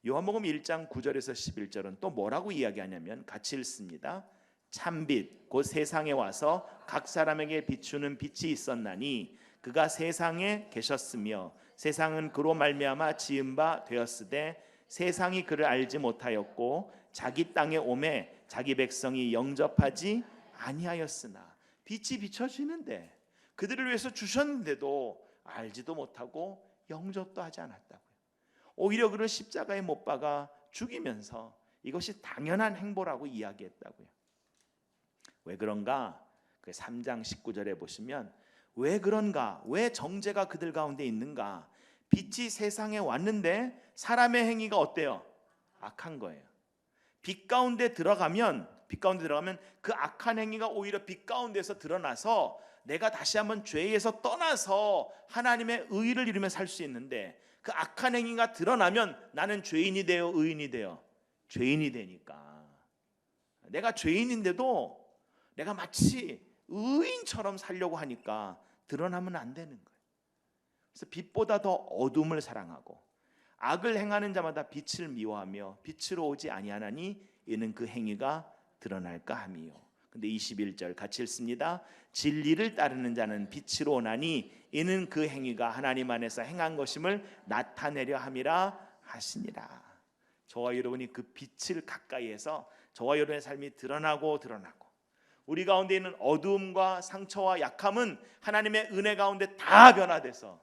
요한복음 1장 9절에서 11절은 또 뭐라고 이야기하냐면 같이 읽습니다. 참빛 곧 세상에 와서 각 사람에게 비추는 빛이 있었나니 그가 세상에 계셨으며 세상은 그로 말미암아 지은 바 되었으되 세상이 그를 알지 못하였고 자기 땅에 오매 자기 백성이 영접하지 아니하였으나. 빛이 비춰지는데 그들을 위해서 주셨는데도 알지도 못하고 영접도 하지 않았다고요. 오히려 그를 십자가에 못 박아 죽이면서 이것이 당연한 행보라고 이야기했다고요. 왜 그런가? 그 3장 19절에 보시면 왜 그런가? 왜 정죄가 그들 가운데 있는가? 빛이 세상에 왔는데 사람의 행위가 어때요? 악한 거예요. 빛 가운데 들어가면 그 악한 행위가 오히려 빛 가운데서 드러나서 내가 다시 한번 죄에서 떠나서 하나님의 의를 이루며 살 수 있는데, 그 악한 행위가 드러나면 나는 죄인이 되어 의인이 되어 죄인이 되니까, 내가 죄인인데도 내가 마치 의인처럼 살려고 하니까 드러나면 안 되는 거예요. 그래서 빛보다 더 어둠을 사랑하고 악을 행하는 자마다 빛을 미워하며 빛으로 오지 아니하나니 이는 그 행위가 드러날까 함이요. 근데 21절 같이 읽습니다. 진리를 따르는 자는 빛으로 오나니 이는 그 행위가 하나님 안에서 행한 것임을 나타내려 함이라 하시니라. 저와 여러분이 그 빛을 가까이에서 저와 여러분의 삶이 드러나고 우리 가운데 있는 어두움과 상처와 약함은 하나님의 은혜 가운데 다 변화돼서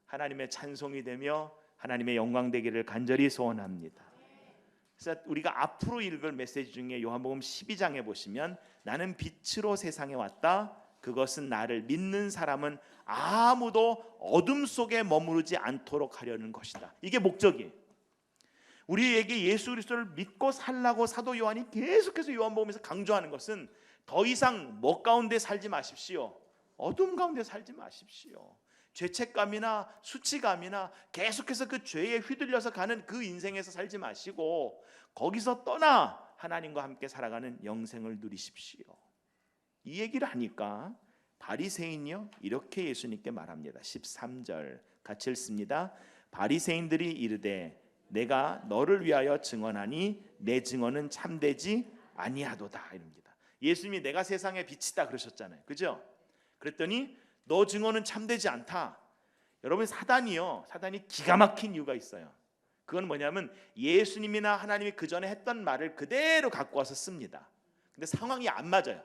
하나님의 찬송이 되며 하나님의 영광 되기를 간절히 소원합니다. 그래서 우리가 앞으로 읽을 메시지 중에 요한복음 12장에 보시면 나는 빛으로 세상에 왔다. 그것은 나를 믿는 사람은 아무도 어둠 속에 머무르지 않도록 하려는 것이다. 이게 목적이에요. 우리에게 예수 그리스도를 믿고 살라고 사도 요한이 계속해서 요한복음에서 강조하는 것은 더 이상 뭐 가운데 살지 마십시오. 어둠 가운데 살지 마십시오. 죄책감이나 수치감이나 계속해서 그 죄에 휘둘려서 가는 그 인생에서 살지 마시고 거기서 떠나 하나님과 함께 살아가는 영생을 누리십시오. 이 얘기를 하니까 바리새인이요 이렇게 예수님께 말합니다. 13절 같이 읽습니다. 바리새인들이 이르되 내가 너를 위하여 증언하니 내 증언은 참되지 아니하도다 이럽니다. 예수님이 내가 세상의 빛이다 그러셨잖아요. 그죠? 그랬더니 너 증언은 참되지 않다. 여러분 사단이 기가 막힌 이유가 있어요. 그건 뭐냐면 예수님이나 하나님이 그 전에 했던 말을 그대로 갖고 와서 씁니다. 근데 상황이 안 맞아요.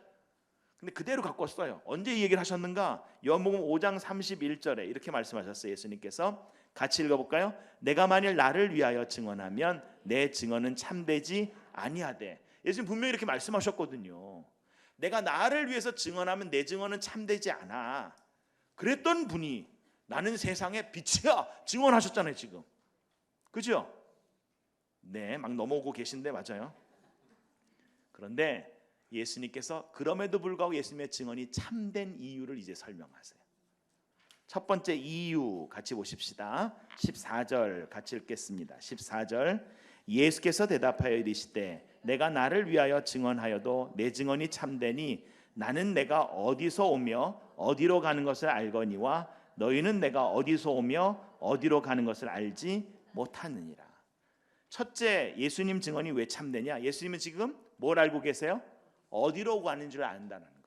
근데 그대로 갖고 써요. 언제 이 얘기를 하셨는가? 요한복음 5장 31절에 이렇게 말씀하셨어요. 예수님께서 같이 읽어볼까요? 내가 만일 나를 위하여 증언하면 내 증언은 참되지 아니하되. 예수님 분명히 이렇게 말씀하셨거든요. 내가 나를 위해서 증언하면 내 증언은 참되지 않아. 그랬던 분이 나는 세상의 빛이야 증언하셨잖아요 지금. 그죠? 네, 막 넘어오고 계신데 맞아요. 그런데 예수님께서 그럼에도 불구하고 예수님의 증언이 참된 이유를 이제 설명하세요. 첫 번째 이유 같이 보십시다. 14절 같이 읽겠습니다. 14절 예수께서 대답하여 이르시되 내가 나를 위하여 증언하여도 내 증언이 참되니 나는 내가 어디서 오며 어디로 가는 것을 알거니와 너희는 내가 어디서 오며 어디로 가는 것을 알지 못하느니라. 첫째, 예수님 증언이 왜 참되냐? 예수님은 지금 뭘 알고 계세요? 어디로 가는 줄 안다는 거예요.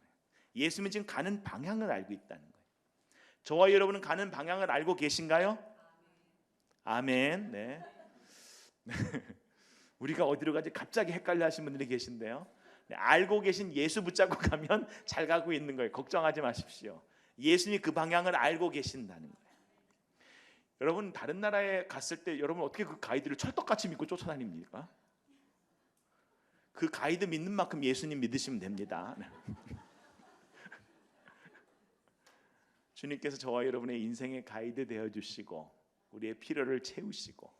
예수님은 지금 가는 방향을 알고 있다는 거예요. 저와 여러분은 가는 방향을 알고 계신가요? 아멘. 네. 우리가 어디로 가지 갑자기 헷갈려 하시는 분들이 계신데요. 네, 알고 계신 예수 붙잡고 가면 잘 가고 있는 거예요. 걱정하지 마십시오. 예수님이 그 방향을 알고 계신다는 거예요. 여러분 다른 나라에 갔을 때 여러분 어떻게 그 가이드를 철떡같이 믿고 쫓아다닙니까? 그 가이드 믿는 만큼 예수님 믿으시면 됩니다. 주님께서 저와 여러분의 인생의 가이드 되어주시고 우리의 필요를 채우시고,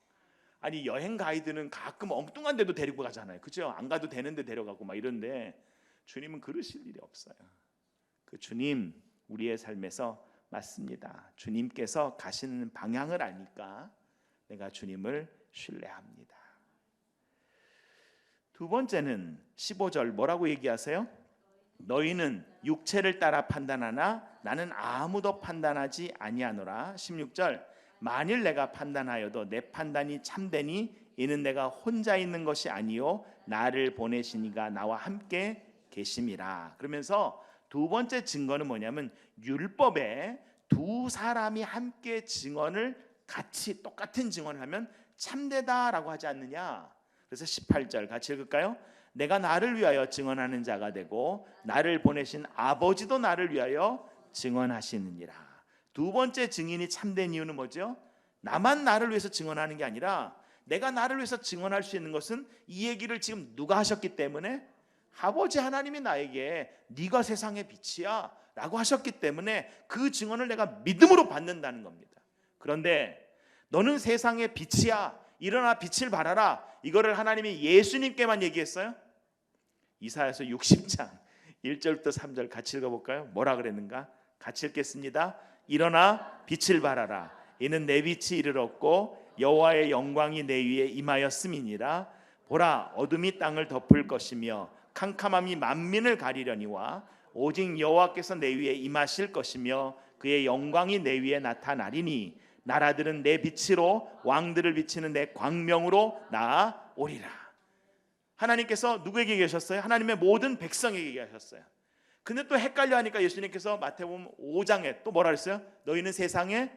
아니 여행 가이드는 가끔 엉뚱한 데도 데리고 가잖아요. 그죠? 안 가도 되는데 데려가고 막 이런데 주님은 그러실 일이 없어요. 그 주님 우리의 삶에서 맞습니다. 주님께서 가시는 방향을 아니까 내가 주님을 신뢰합니다. 두 번째는 15절 뭐라고 얘기하세요? 너희는 육체를 따라 판단하나 나는 아무도 판단하지 아니하노라. 16절 만일 내가 판단하여도 내 판단이 참되니 이는 내가 혼자 있는 것이 아니요 나를 보내시니가 나와 함께 계심이라. 그러면서 두 번째 증거는 뭐냐면 율법에 두 사람이 함께 증언을 같이 똑같은 증언을 하면 참되다라고 하지 않느냐. 그래서 18절 같이 읽을까요? 내가 나를 위하여 증언하는 자가 되고 나를 보내신 아버지도 나를 위하여 증언하시느니라. 두 번째 증인이 참된 이유는 뭐죠? 나만 나를 위해서 증언하는 게 아니라 내가 나를 위해서 증언할 수 있는 것은 이 얘기를 지금 누가 하셨기 때문에 아버지 하나님이 나에게 네가 세상의 빛이야 라고 하셨기 때문에 그 증언을 내가 믿음으로 받는다는 겁니다. 그런데 너는 세상의 빛이야, 일어나 빛을 발하라, 이거를 하나님이 예수님께만 얘기했어요? 이사야서 60장 1절부터 3절 같이 읽어볼까요? 뭐라 그랬는가? 같이 읽겠습니다. 일어나 빛을 발하라. 이는 내 빛이 이르렀고 여호와의 영광이 내 위에 임하였음이니라. 보라, 어둠이 땅을 덮을 것이며 캄캄함이 만민을 가리려니와 오직 여호와께서 내 위에 임하실 것이며 그의 영광이 내 위에 나타나리니 나라들은 내 빛으로 왕들을 비치는 내 광명으로 나아오리라. 하나님께서 누구에게 계셨어요? 하나님의 모든 백성에게 계셨어요. 근데 또 헷갈려 하니까 예수님께서 마태복음 5장에 또 뭐라 그랬어요? 너희는 세상의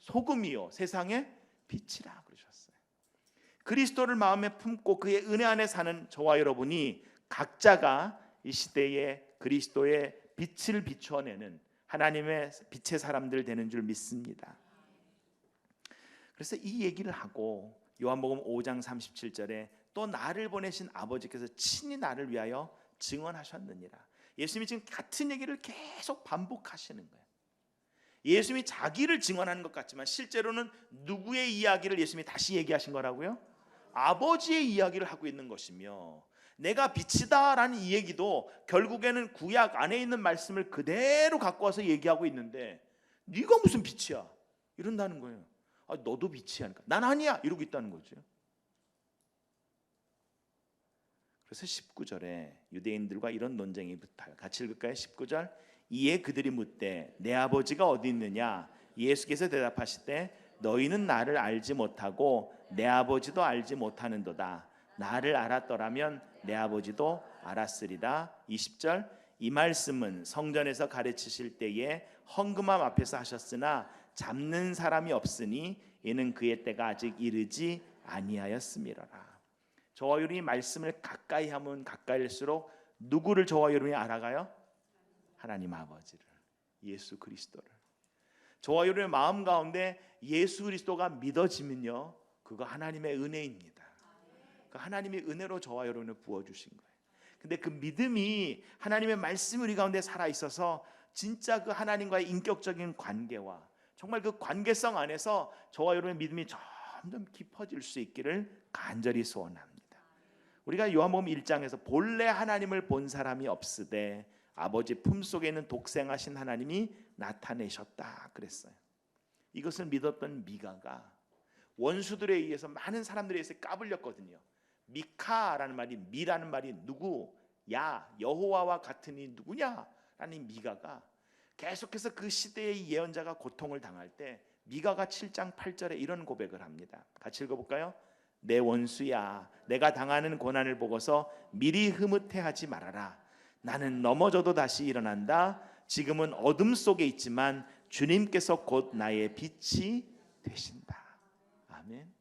소금이요 세상의 빛이라 그러셨어요. 그리스도를 마음에 품고 그의 은혜 안에 사는 저와 여러분이 각자가 이 시대에 그리스도의 빛을 비추어내는 하나님의 빛의 사람들 되는 줄 믿습니다. 그래서 이 얘기를 하고 요한복음 5장 37절에 또 나를 보내신 아버지께서 친히 나를 위하여 증언하셨느니라. 예수님이 지금 같은 얘기를 계속 반복하시는 거예요. 예수님이 자기를 증언하는 것 같지만 실제로는 누구의 이야기를 예수님이 다시 얘기하신 거라고요? 아버지의 이야기를 하고 있는 것이며, 내가 빛이다 라는 이 얘기도 결국에는 구약 안에 있는 말씀을 그대로 갖고 와서 얘기하고 있는데, 네가 무슨 빛이야 이런다는 거예요. 아, 너도 빛이야. 그러니까 난 아니야 이러고 있다는 거죠. 그래서 19절에 유대인들과 이런 논쟁이 붙어요. 같이 읽을까요? 19절. 이에 그들이 묻되 내 아버지가 어디 있느냐? 예수께서 대답하시되 너희는 나를 알지 못하고 내 아버지도 알지 못하는도다. 나를 알았더라면 내 아버지도 알았으리라. 20절. 이 말씀은 성전에서 가르치실 때에 헌금함 앞에서 하셨으나 잡는 사람이 없으니 이는 그의 때가 아직 이르지 아니하였음이로라. 저와 여러분이 말씀을 가까이 하면 가까이일수록 누구를 저와 여러분이 알아가요? 하나님 아버지를, 예수 그리스도를. 저와 여러분의 마음 가운데 예수 그리스도가 믿어지면요, 그거 하나님의 은혜입니다. 그 하나님의 은혜로 저와 여러분을 부어주신 거예요. 근데 그 믿음이 하나님의 말씀이 우리 가운데 살아있어서 진짜 그 하나님과의 인격적인 관계와 정말 그 관계성 안에서 저와 여러분의 믿음이 점점 깊어질 수 있기를 간절히 소원합니다. 우리가 요한복음 1장에서 본래 하나님을 본 사람이 없으되 아버지 품속에 있는 독생하신 하나님이 나타내셨다 그랬어요. 이것을 믿었던 미가가 원수들에 의해서 많은 사람들에 의해서 까불렸거든요. 미카라는 말이, 미라는 말이 누구? 야, 여호와와 같은 이 누구냐? 라는 미가가 계속해서 그 시대의 예언자가 고통을 당할 때 미가가 7장 8절에 이런 고백을 합니다. 같이 읽어볼까요? 내 원수야, 내가 당하는 고난을 보고서 미리 흐뭇해하지 말아라. 나는 넘어져도 다시 일어난다. 지금은 어둠 속에 있지만 주님께서 곧 나의 빛이 되신다. 아멘.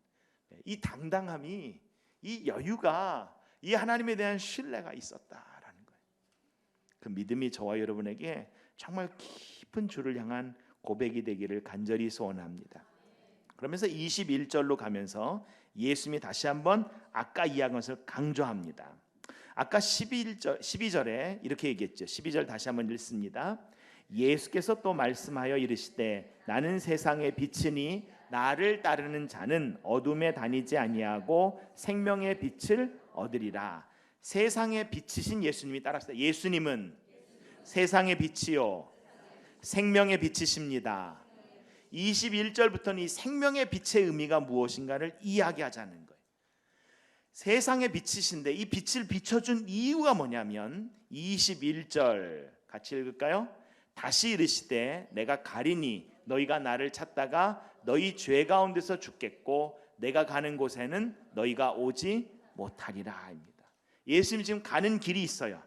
이 당당함이, 이 여유가, 이 하나님에 대한 신뢰가 있었다라는 거예요. 그 믿음이 저와 여러분에게 정말 깊은 주를 향한 고백이 되기를 간절히 소원합니다. 그러면서 21절로 가면서 예수님이 다시 한번 아까 이야기한 것을 강조합니다. 아까 12절에 이렇게 얘기했죠. 12절 다시 한번 읽습니다. 예수께서 또 말씀하여 이르시되 나는 세상의 빛이니 나를 따르는 자는 어둠에 다니지 아니하고 생명의 빛을 얻으리라. 세상의 빛이신 예수님이 따랐어요. 예수님은 세상의 빛이요 생명의 빛이십니다. 21절부터는 이 생명의 빛의 의미가 무엇인가를 이야기하자는 거예요. 세상의 빛이신데 이 빛을 비춰준 이유가 뭐냐면 21절 같이 읽을까요? 다시 이르시되 내가 가리니 너희가 나를 찾다가 너희 죄 가운데서 죽겠고 내가 가는 곳에는 너희가 오지 못하리라 입니다. 예수님이 지금 가는 길이 있어요.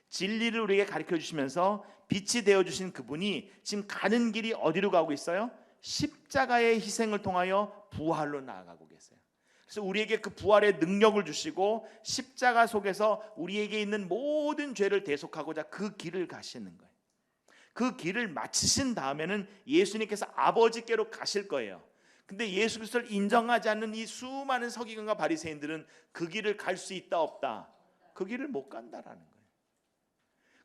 진리를 우리에게 가르쳐 주시면서 빛이 되어주신 그분이 지금 가는 길이 어디로 가고 있어요? 십자가의 희생을 통하여 부활로 나아가고 계세요. 그래서 우리에게 그 부활의 능력을 주시고 십자가 속에서 우리에게 있는 모든 죄를 대속하고자 그 길을 가시는 거예요. 그 길을 마치신 다음에는 예수님께서 아버지께로 가실 거예요. 근데 예수 그리스도를 인정하지 않는 이 수많은 서기관과 바리새인들은 그 길을 갈 수 있다 없다? 그 길을 못 간다라는 거예요.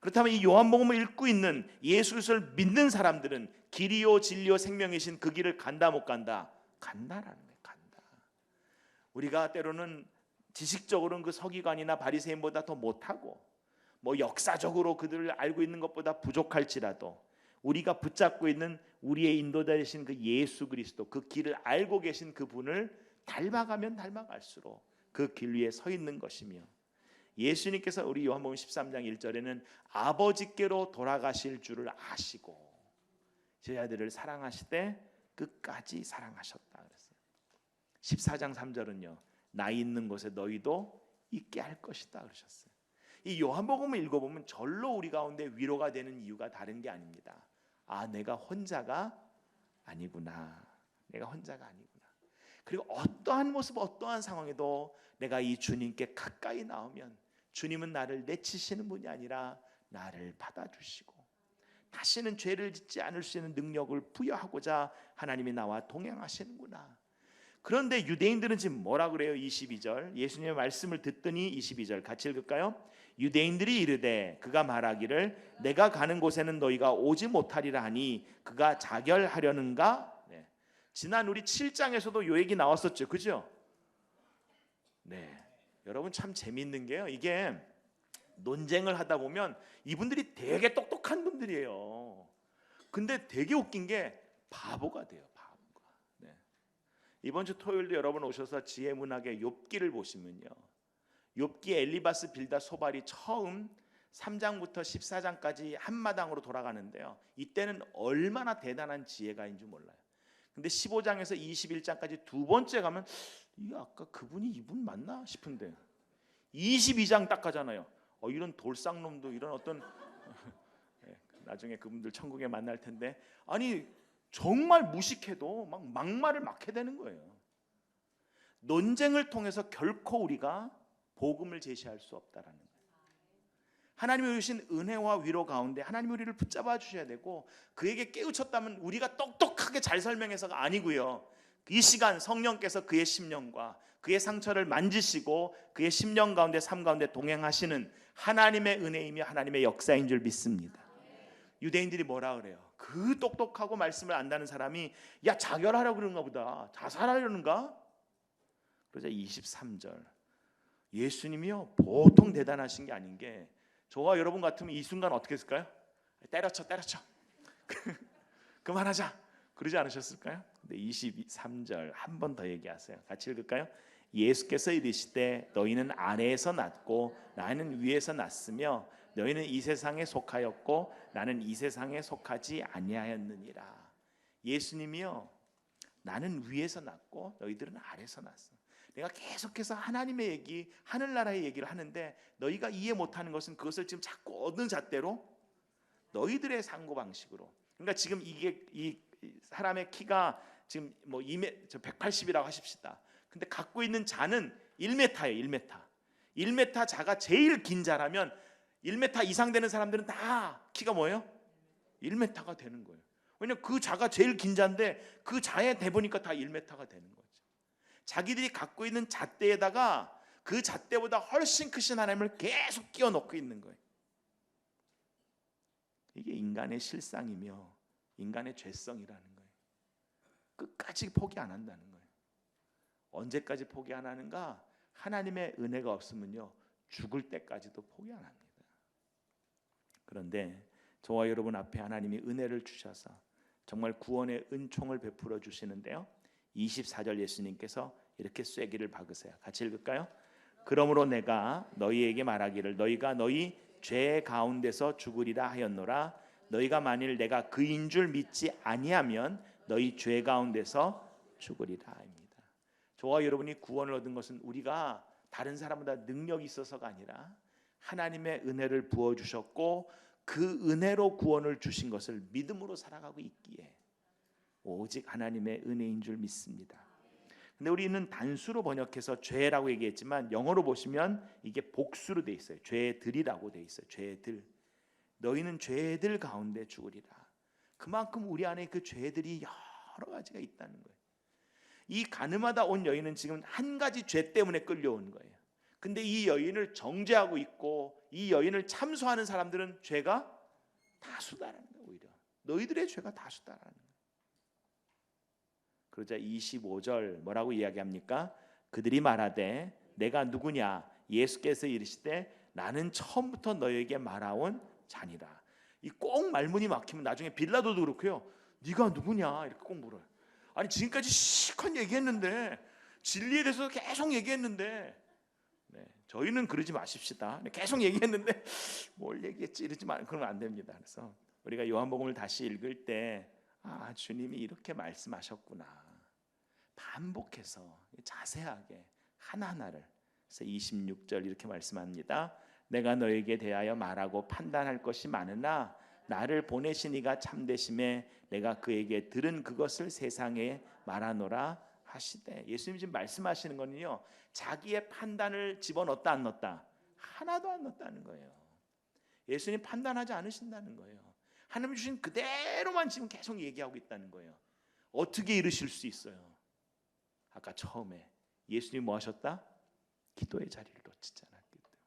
그렇다면 이 요한복음을 읽고 있는 예수 그리스도를 믿는 사람들은 길이요 진리요 생명이신 그 길을 간다 못 간다? 간다라는 거예요. 간다. 우리가 때로는 지식적으로는 그 서기관이나 바리새인보다 더 못하고 뭐 역사적으로 그들을 알고 있는 것보다 부족할지라도 우리가 붙잡고 있는 우리의 인도자 되신 그 예수 그리스도, 그 길을 알고 계신 그분을 닮아가면 닮아갈수록 그 길 위에 서 있는 것이며, 예수님께서 우리 요한복음 13장 1절에는 아버지께로 돌아가실 줄을 아시고 제자들을 사랑하시되 끝까지 사랑하셨다 그랬어요. 14장 3절은요, 나 있는 곳에 너희도 있게 할 것이다 그러셨어요. 이 요한복음을 읽어보면 절로 우리 가운데 위로가 되는 이유가 다른 게 아닙니다. 아, 내가 혼자가 아니구나. 내가 혼자가 아니구나. 그리고 어떠한 모습, 어떠한 상황에도 내가 이 주님께 가까이 나오면 주님은 나를 내치시는 분이 아니라 나를 받아주시고 다시는 죄를 짓지 않을 수 있는 능력을 부여하고자 하나님이 나와 동행하시는구나. 그런데 유대인들은 지금 뭐라 그래요? 22절 예수님의 말씀을 듣더니 22절 같이 읽을까요? 유대인들이 이르되 그가 말하기를 내가 가는 곳에는 너희가 오지 못하리라 하니 그가 자결하려는가? 네. 지난 우리 7장에서도 요 얘기 나왔었죠, 그죠? 네, 여러분 참 재밌는 게요, 이게 논쟁을 하다 보면 이분들이 되게 똑똑한 분들이에요. 근데 되게 웃긴 게 바보가 돼요, 바보가. 네. 이번 주 토요일도 여러분 오셔서 지혜문학의 욥기를 보시면요, 욥기 엘리바스 빌다 소발이 처음 3장부터 14장까지 한마당으로 돌아가는데요, 이때는 얼마나 대단한 지혜가인 줄 몰라요. 근데 15장에서 21장까지 두 번째 가면 이게 아까 그분이 이분 맞나 싶은데 22장 딱 가잖아요. 이런 돌쌍놈도 이런 어떤 나중에 그분들 천국에 만날 텐데, 아니 정말 무식해도 막 막말을 막 해대는 거예요. 논쟁을 통해서 결코 우리가 복음을 제시할 수 없다라는 거예요. 하나님이 주신 은혜와 위로 가운데 하나님이 우리를 붙잡아 주셔야 되고, 그에게 깨우쳤다면 우리가 똑똑하게 잘 설명해서가 아니고요, 이 시간 성령께서 그의 심령과 그의 상처를 만지시고 그의 심령 가운데 삶 가운데 동행하시는 하나님의 은혜이며 하나님의 역사인 줄 믿습니다. 유대인들이 뭐라 그래요? 그 똑똑하고 말씀을 안다는 사람이 야 자결하려고 그러는가 보다, 자살하려는가? 그러자 23절 예수님이요 보통 대단하신 게 아닌 게, 저와 여러분 같으면 이 순간 어떻게 했을까요? 때려쳐 그만하자 그러지 않으셨을까요? 근데 23절 한 번 더 얘기하세요. 같이 읽을까요? 예수께서 이르시되 너희는 아래에서 났고 나는 위에서 났으며 너희는 이 세상에 속하였고 나는 이 세상에 속하지 아니하였느니라. 예수님이요, 나는 위에서 났고 너희들은 아래에서 났어. 내가 계속해서 하나님의 얘기, 하늘나라의 얘기를 하는데 너희가 이해 못하는 것은 그것을 지금 자꾸 어느 잣대로 너희들의 상고방식으로. 그러니까 지금 이게 이 사람의 키가 지금 뭐 180이라고 하십시다. 근데 갖고 있는 자는 1m예요. 1m 자가 제일 긴 자라면 1m 이상 되는 사람들은 다 키가 뭐예요? 1m가 되는 거예요. 왜냐면 그 자가 제일 긴 자인데 그 자에 대보니까 다 1m가 되는 거죠. 자기들이 갖고 있는 잣대에다가 그 잣대보다 훨씬 크신 하나님을 계속 끼워 넣고 있는 거예요. 이게 인간의 실상이며 인간의 죄성이라는 거예요. 끝까지 포기 안 한다는 거예요. 언제까지 포기 안 하는가? 하나님의 은혜가 없으면요 죽을 때까지도 포기 안 합니다. 그런데 저와 여러분 앞에 하나님이 은혜를 주셔서 정말 구원의 은총을 베풀어 주시는데요, 24절 예수님께서 이렇게 쐐기를 박으세요. 같이 읽을까요? 그러므로 내가 너희에게 말하기를 너희가 너희 죄 가운데서 죽으리라 하였노라. 너희가 만일 내가 그인 줄 믿지 아니하면 너희 죄 가운데서 죽으리라입니다. 저와 여러분이 구원을 얻은 것은 우리가 다른 사람보다 능력이 있어서가 아니라 하나님의 은혜를 부어주셨고 그 은혜로 구원을 주신 것을 믿음으로 살아가고 있기에 오직 하나님의 은혜인 줄 믿습니다. 근데 우리는 단수로 번역해서 죄라고 얘기했지만 영어로 보시면 이게 복수로 돼 있어요. 죄들이라고 돼 있어요. 죄들. 너희는 죄들 가운데 죽으리라. 그만큼 우리 안에 그 죄들이 여러 가지가 있다는 거예요. 이 가늠하다 온 여인은 지금 한 가지 죄 때문에 끌려온 거예요. 근데 이 여인을 정죄하고 있고 이 여인을 참소하는 사람들은 죄가 다수다라는 거예요. 오히려 너희들의 죄가 다수다라는 거예요. 그러자 25절 뭐라고 이야기합니까? 그들이 말하되 내가 누구냐? 예수께서 이르시되 나는 처음부터 너에게 말하온 자니라. 이 꼭 말문이 막히면 나중에 빌라도도 그렇고요. 네가 누구냐? 이렇게 꼭 물어요. 아니 지금까지 실컷 얘기했는데 진리에 대해서 계속 얘기했는데 저희는 그러지 마십시다. 계속 얘기했는데 뭘 얘기했지 이러지 마. 그러면 안 됩니다. 그래서 우리가 요한복음을 다시 읽을 때 주님이 이렇게 말씀하셨구나. 반복해서 자세하게 하나하나를. 그래서 26절 이렇게 말씀합니다. 내가 너에게 대하여 말하고 판단할 것이 많으나 나를 보내신 이가 참되심에 내가 그에게 들은 그것을 세상에 말하노라 하시되. 예수님 지금 말씀하시는 거는요, 자기의 판단을 집어넣었다 안 넣었다? 하나도 안 넣었다는 거예요. 예수님 판단하지 않으신다는 거예요. 하나님 주신 그대로만 지금 계속 얘기하고 있다는 거예요. 어떻게 이르실 수 있어요? 아까 처음에 예수님 뭐 하셨다? 기도의 자리를 놓치지 않았기 때문에.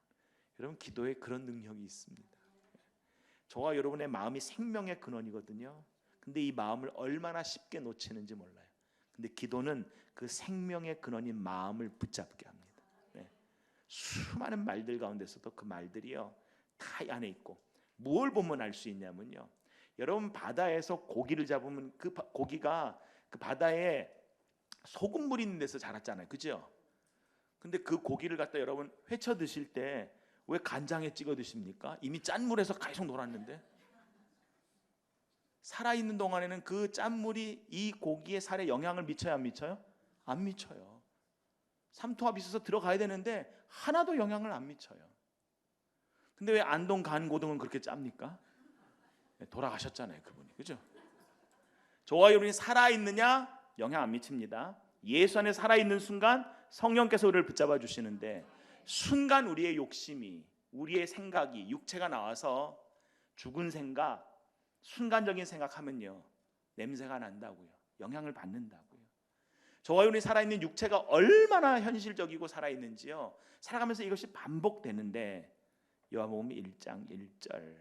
여러분 기도에 그런 능력이 있습니다. 저와 여러분의 마음이 생명의 근원이거든요. 근데 이 마음을 얼마나 쉽게 놓치는지 몰라요. 근데 기도는 그 생명의 근원인 마음을 붙잡게 합니다. 수많은 말들 가운데서도 그 말들이요 다 이 안에 있고, 뭘 보면 알 수 있냐면요, 여러분 바다에서 고기를 잡으면 그 고기가 그 바다에 소금물 있는 데서 자랐잖아요, 그죠? 근데 그 고기를 갖다 여러분 회쳐 드실 때 왜 간장에 찍어 드십니까? 이미 짠물에서 계속 놀았는데. 살아있는 동안에는 그 짠물이 이 고기의 살에 영향을 미쳐요, 안 미쳐요? 안 미쳐요. 삼투압 있어서 들어가야 되는데 하나도 영향을 안 미쳐요. 근데 왜 안동 간고등은 그렇게 짭니까? 돌아가셨잖아요, 그분이. 그죠? 저와 여러분이 살아있느냐? 영향 안 미칩니다. 예수 안에 살아있는 순간 성령께서 우리를 붙잡아 주시는데, 순간 우리의 욕심이, 우리의 생각이, 육체가 나와서 죽은 생각, 순간적인 생각하면요 냄새가 난다고요. 영향을 받는다고요. 저와 여러분이 살아있는 육체가 얼마나 현실적이고 살아있는지요, 살아가면서 이것이 반복되는데, 요한복음 1장 1절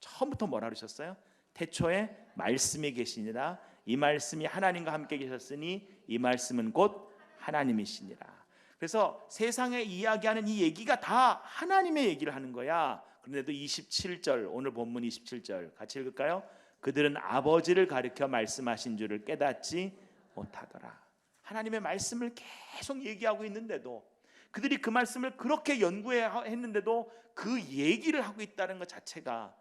처음부터 뭐라 그러셨어요? 태초에 말씀이 계시니라. 이 말씀이 하나님과 함께 계셨으니 이 말씀은 곧 하나님이시니라. 그래서 세상에 이야기하는 이 얘기가 다 하나님의 얘기를 하는 거야. 그런데도 27절, 오늘 본문 27절 같이 읽을까요? 그들은 아버지를 가리켜 말씀하신 줄을 깨닫지 못하더라. 하나님의 말씀을 계속 얘기하고 있는데도, 그들이 그 말씀을 그렇게 연구했는데도 그 얘기를 하고 있다는 것 자체가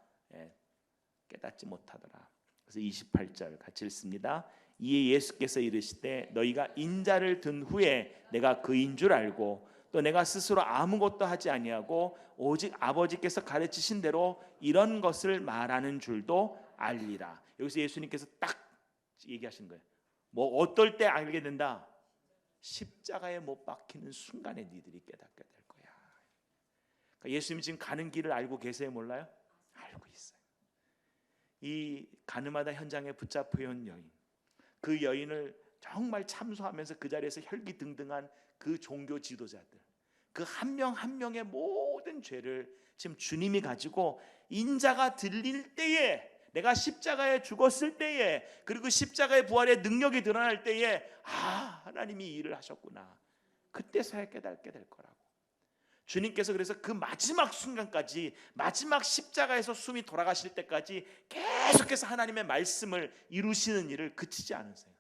깨닫지 못하더라. 그래서 28절 같이 읽습니다. 이에 예수께서 이르시되 너희가 인자를 든 후에 내가 그인 줄 알고 또 내가 스스로 아무것도 하지 아니하고 오직 아버지께서 가르치신 대로 이런 것을 말하는 줄도 알리라. 여기서 예수님께서 딱 얘기하신 거예요. 뭐 어떨 때 알게 된다? 십자가에 못 박히는 순간에 니들이 깨닫게 될 거야. 그러니까 예수님이 지금 가는 길을 알고 계세요, 몰라요? 알고 있어요. 이 가늠하다 현장에 붙잡혀온 여인, 그 여인을 정말 참소하면서 그 자리에서 혈기등등한 그 종교 지도자들, 그 한 명 한 명의 모든 죄를 지금 주님이 가지고 인자가 들릴 때에, 내가 십자가에 죽었을 때에, 그리고 십자가의 부활의 능력이 드러날 때에 하나님이 이 일을 하셨구나, 그때서야 깨닫게 될 거라고. 주님께서 그래서 그 마지막 순간까지, 마지막 십자가에서 숨이 돌아가실 때까지 계속해서 하나님의 말씀을 이루시는 일을 그치지 않으세요.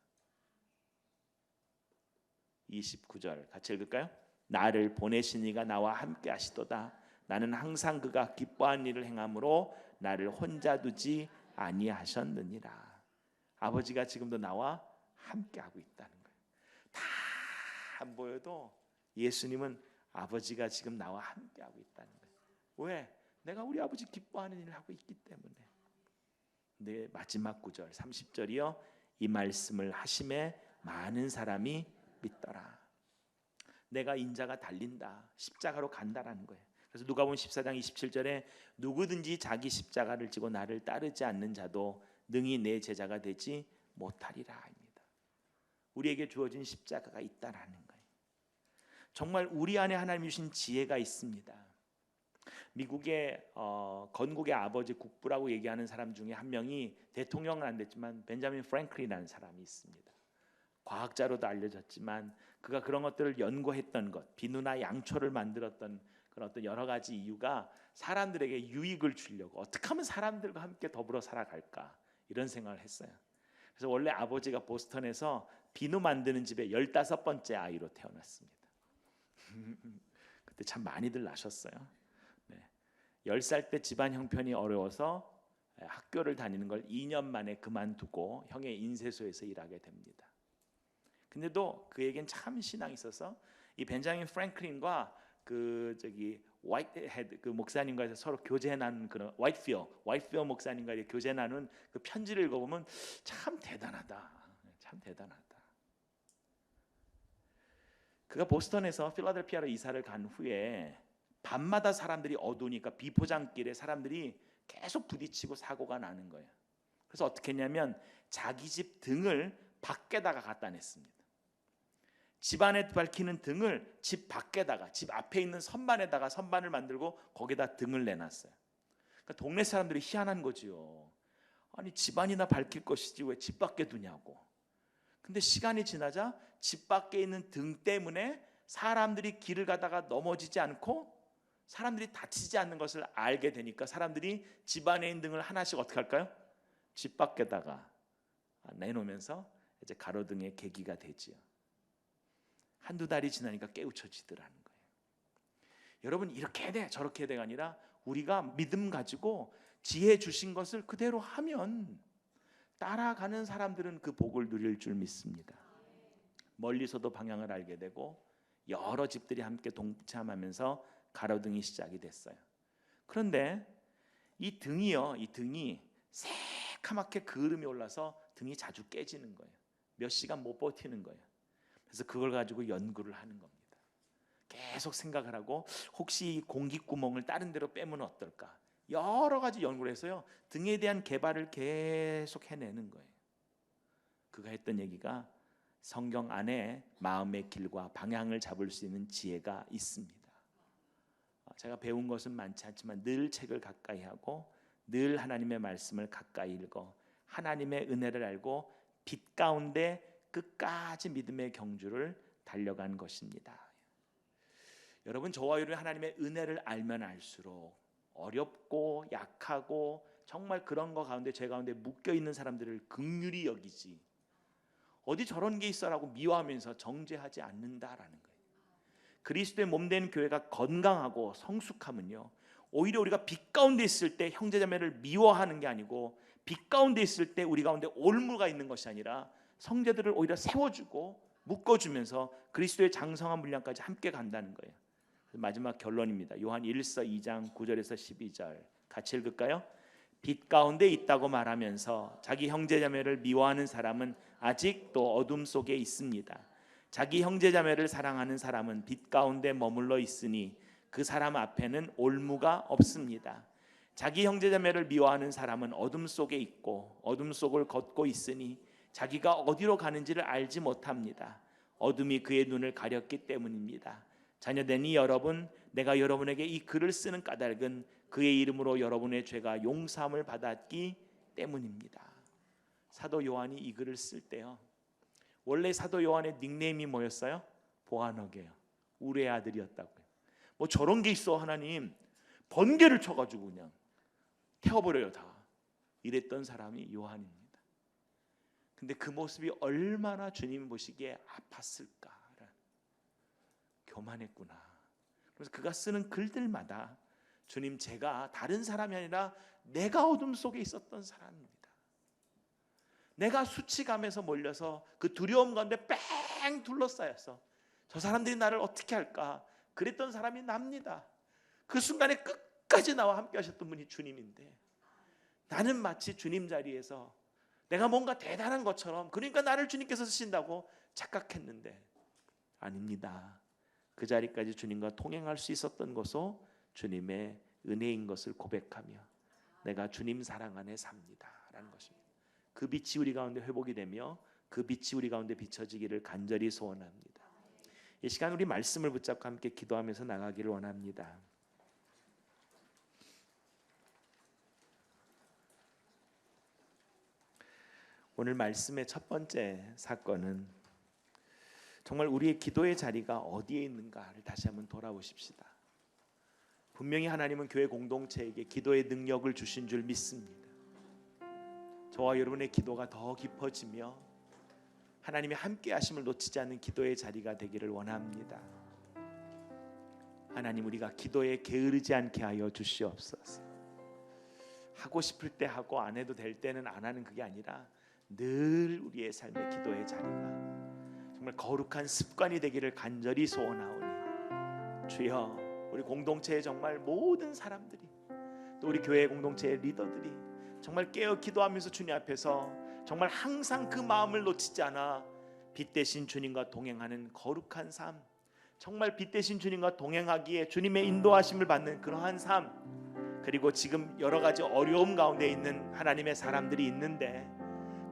29절 같이 읽을까요? 나를 보내신 이가 나와 함께 하시도다. 나는 항상 그가 기뻐한 일을 행함으로 나를 혼자 두지 아니하셨느니라. 아버지가 지금도 나와 함께 하고 있다는 거예요. 다 안 보여도 예수님은 아버지가 지금 나와 함께 하고 있다는 거예요. 왜? 내가 우리 아버지 기뻐하는 일을 하고 있기 때문에. 근데 마지막 구절 30절이요, 이 말씀을 하심에 많은 사람이 믿더라. 내가 인자가 달린다. 십자가로 간다라는 거예요. 그래서 누가복음 14장 27절에 누구든지 자기 십자가를 지고 나를 따르지 않는 자도 능히 내 제자가 되지 못하리라 입니다. 우리에게 주어진 십자가가 있다라는 거예요. 정말 우리 안에 하나님 주신 지혜가 있습니다. 미국의 건국의 아버지 국부라고 얘기하는 사람 중에 한 명이 대통령은 안 됐지만 벤자민 프랭클린이라는 사람이 있습니다. 과학자로도 알려졌지만 그가 그런 것들을 연구했던 것, 비누나 양초를 만들었던 그런 어떤 여러 가지 이유가 사람들에게 유익을 주려고 어떻게 하면 사람들과 함께 더불어 살아갈까 이런 생각을 했어요. 그래서 원래 아버지가 보스턴에서 비누 만드는 집에 15번째 아이로 태어났습니다. 그때 참 많이들 나셨어요. 10살 때 집안 형편이 어려워서 학교를 다니는 걸 2년 만에 그만두고 형의 인쇄소에서 일하게 됩니다. 근데도 그에겐 참 신앙이 있어서 이 벤자민 프랭클린과 그 화이트헤드 그 목사님과 서로 교제 나눈 그런 화이트필 목사님과 교제 나눈 그 편지를 읽어보면 참 대단하다. 참 대단하다. 그가 보스턴에서 필라델피아로 이사를 간 후에 밤마다 사람들이 어두우니까 비포장길에 사람들이 계속 부딪히고 사고가 나는 거예요. 그래서 어떻게 했냐면 자기 집 등을 밖에다가 갖다 냈습니다. 집 안에 밝히는 등을 집 밖에다가 집 앞에 있는 선반에다가 선반을 만들고 거기다 등을 내놨어요. 그러니까 동네 사람들이 희한한 거지요. 아니 집안이나 밝힐 것이지 왜 집 밖에 두냐고. 근데 시간이 지나자 집 밖에 있는 등 때문에 사람들이 길을 가다가 넘어지지 않고 사람들이 다치지 않는 것을 알게 되니까 사람들이 집 안에 있는 등을 하나씩 어떻게 할까요? 집 밖에다가 내놓으면서 이제 가로등의 계기가 되지요. 한두 달이 지나니까 깨우쳐지더라는 거예요. 여러분 이렇게 해야 돼 저렇게 해야 돼가 아니라 우리가 믿음 가지고 지혜 주신 것을 그대로 하면 따라가는 사람들은 그 복을 누릴 줄 믿습니다. 멀리서도 방향을 알게 되고 여러 집들이 함께 동참하면서 가로등이 시작이 됐어요. 그런데 이 등이 새카맣게 그을음이 올라서 등이 자주 깨지는 거예요. 몇 시간 못 버티는 거예요. 그래서 그걸 가지고 연구를 하는 겁니다. 계속 생각을 하고 혹시 이 공기구멍을 다른 데로 빼면 어떨까? 여러 가지 연구를 해서요. 등에 대한 개발을 계속 해내는 거예요. 그가 했던 얘기가 성경 안에 마음의 길과 방향을 잡을 수 있는 지혜가 있습니다. 제가 배운 것은 많지 않지만 늘 책을 가까이 하고 늘 하나님의 말씀을 가까이 읽어 하나님의 은혜를 알고 빛 가운데 끝까지 믿음의 경주를 달려간 것입니다. 여러분 저와 여러분 하나님의 은혜를 알면 알수록 어렵고 약하고 정말 그런 거 가운데 죄 가운데 묶여 있는 사람들을 긍휼히 여기지 어디 저런 게 있어라고 미워하면서 정죄하지 않는다라는 거예요. 그리스도의 몸된 교회가 건강하고 성숙하면요 오히려 우리가 빛 가운데 있을 때 형제자매를 미워하는 게 아니고 빛 가운데 있을 때 우리 가운데 올무가 있는 것이 아니라 성제들을 오히려 세워주고 묶어주면서 그리스도의 장성한 분량까지 함께 간다는 거예요. 마지막 결론입니다. 요한 1서 2장 9절에서 12절 같이 읽을까요? 빛 가운데 있다고 말하면서 자기 형제자매를 미워하는 사람은 아직도 어둠 속에 있습니다. 자기 형제자매를 사랑하는 사람은 빛 가운데 머물러 있으니 그 사람 앞에는 올무가 없습니다. 자기 형제자매를 미워하는 사람은 어둠 속에 있고 어둠 속을 걷고 있으니 자기가 어디로 가는지를 알지 못합니다. 어둠이 그의 눈을 가렸기 때문입니다. 자녀되니 여러분, 내가 여러분에게 이 글을 쓰는 까닭은 그의 이름으로 여러분의 죄가 용서함을 받았기 때문입니다. 사도 요한이 이 글을 쓸 때요, 원래 사도 요한의 닉네임이 뭐였어요? 보아너게요. 우리의 아들이었다고요. 뭐 저런 게 있어 하나님, 번개를 쳐가지고 그냥 태워버려요 다. 이랬던 사람이 요한입니다. 근데 그 모습이 얼마나 주님 보시기에 아팠을까. 교만했구나. 그래서 그가 쓰는 글들마다 주님 제가 다른 사람이 아니라 내가 어둠 속에 있었던 사람입니다. 내가 수치감에서 몰려서 그 두려움 가운데 뺑 둘러싸여서 저 사람들이 나를 어떻게 할까 그랬던 사람이 납니다. 그 순간에 끝까지 나와 함께 하셨던 분이 주님인데 나는 마치 주님 자리에서 내가 뭔가 대단한 것처럼 그러니까 나를 주님께서 쓰신다고 착각했는데 아닙니다. 그 자리까지 주님과 동행할 수 있었던 것도 주님의 은혜인 것을 고백하며 내가 주님 사랑 안에 삽니다 라는 것입니다. 그 빛이 우리 가운데 회복이 되며 그 빛이 우리 가운데 비춰지기를 간절히 소원합니다. 이 시간 우리 말씀을 붙잡고 함께 기도하면서 나가기를 원합니다. 오늘 말씀의 첫 번째 사건은 정말 우리의 기도의 자리가 어디에 있는가를 다시 한번 돌아보십시다. 분명히 하나님은 교회 공동체에게 기도의 능력을 주신 줄 믿습니다. 저와 여러분의 기도가 더 깊어지며 하나님의 함께 하심을 놓치지 않는 기도의 자리가 되기를 원합니다. 하나님, 우리가 기도에 게으르지 않게 하여 주시옵소서. 하고 싶을 때 하고 안 해도 될 때는 안 하는 그게 아니라 늘 우리의 삶의 기도의 자리가 정말 거룩한 습관이 되기를 간절히 소원하오니 주여, 우리 공동체의 정말 모든 사람들이 또 우리 교회 공동체의 리더들이 정말 깨어 기도하면서 주님 앞에서 정말 항상 그 마음을 놓치지 않아 빛 대신 주님과 동행하는 거룩한 삶, 정말 빛 대신 주님과 동행하기에 주님의 인도하심을 받는 그러한 삶, 그리고 지금 여러 가지 어려움 가운데 있는 하나님의 사람들이 있는데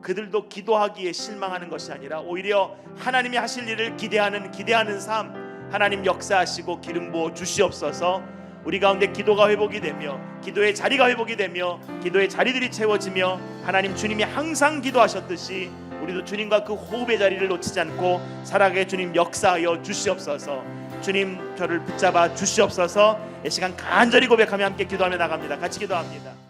그들도 기도하기에 실망하는 것이 아니라 오히려 하나님이 하실 일을 기대하는 삶, 하나님 역사하시고 기름 부어 주시옵소서. 우리 가운데 기도가 회복이 되며 기도의 자리가 회복이 되며 기도의 자리들이 채워지며 하나님 주님이 항상 기도하셨듯이 우리도 주님과 그 호흡의 자리를 놓치지 않고 살아가게 주님 역사하여 주시옵소서. 주님 저를 붙잡아 주시옵소서. 이 시간 간절히 고백하며 함께 기도하며 나갑니다. 같이 기도합니다.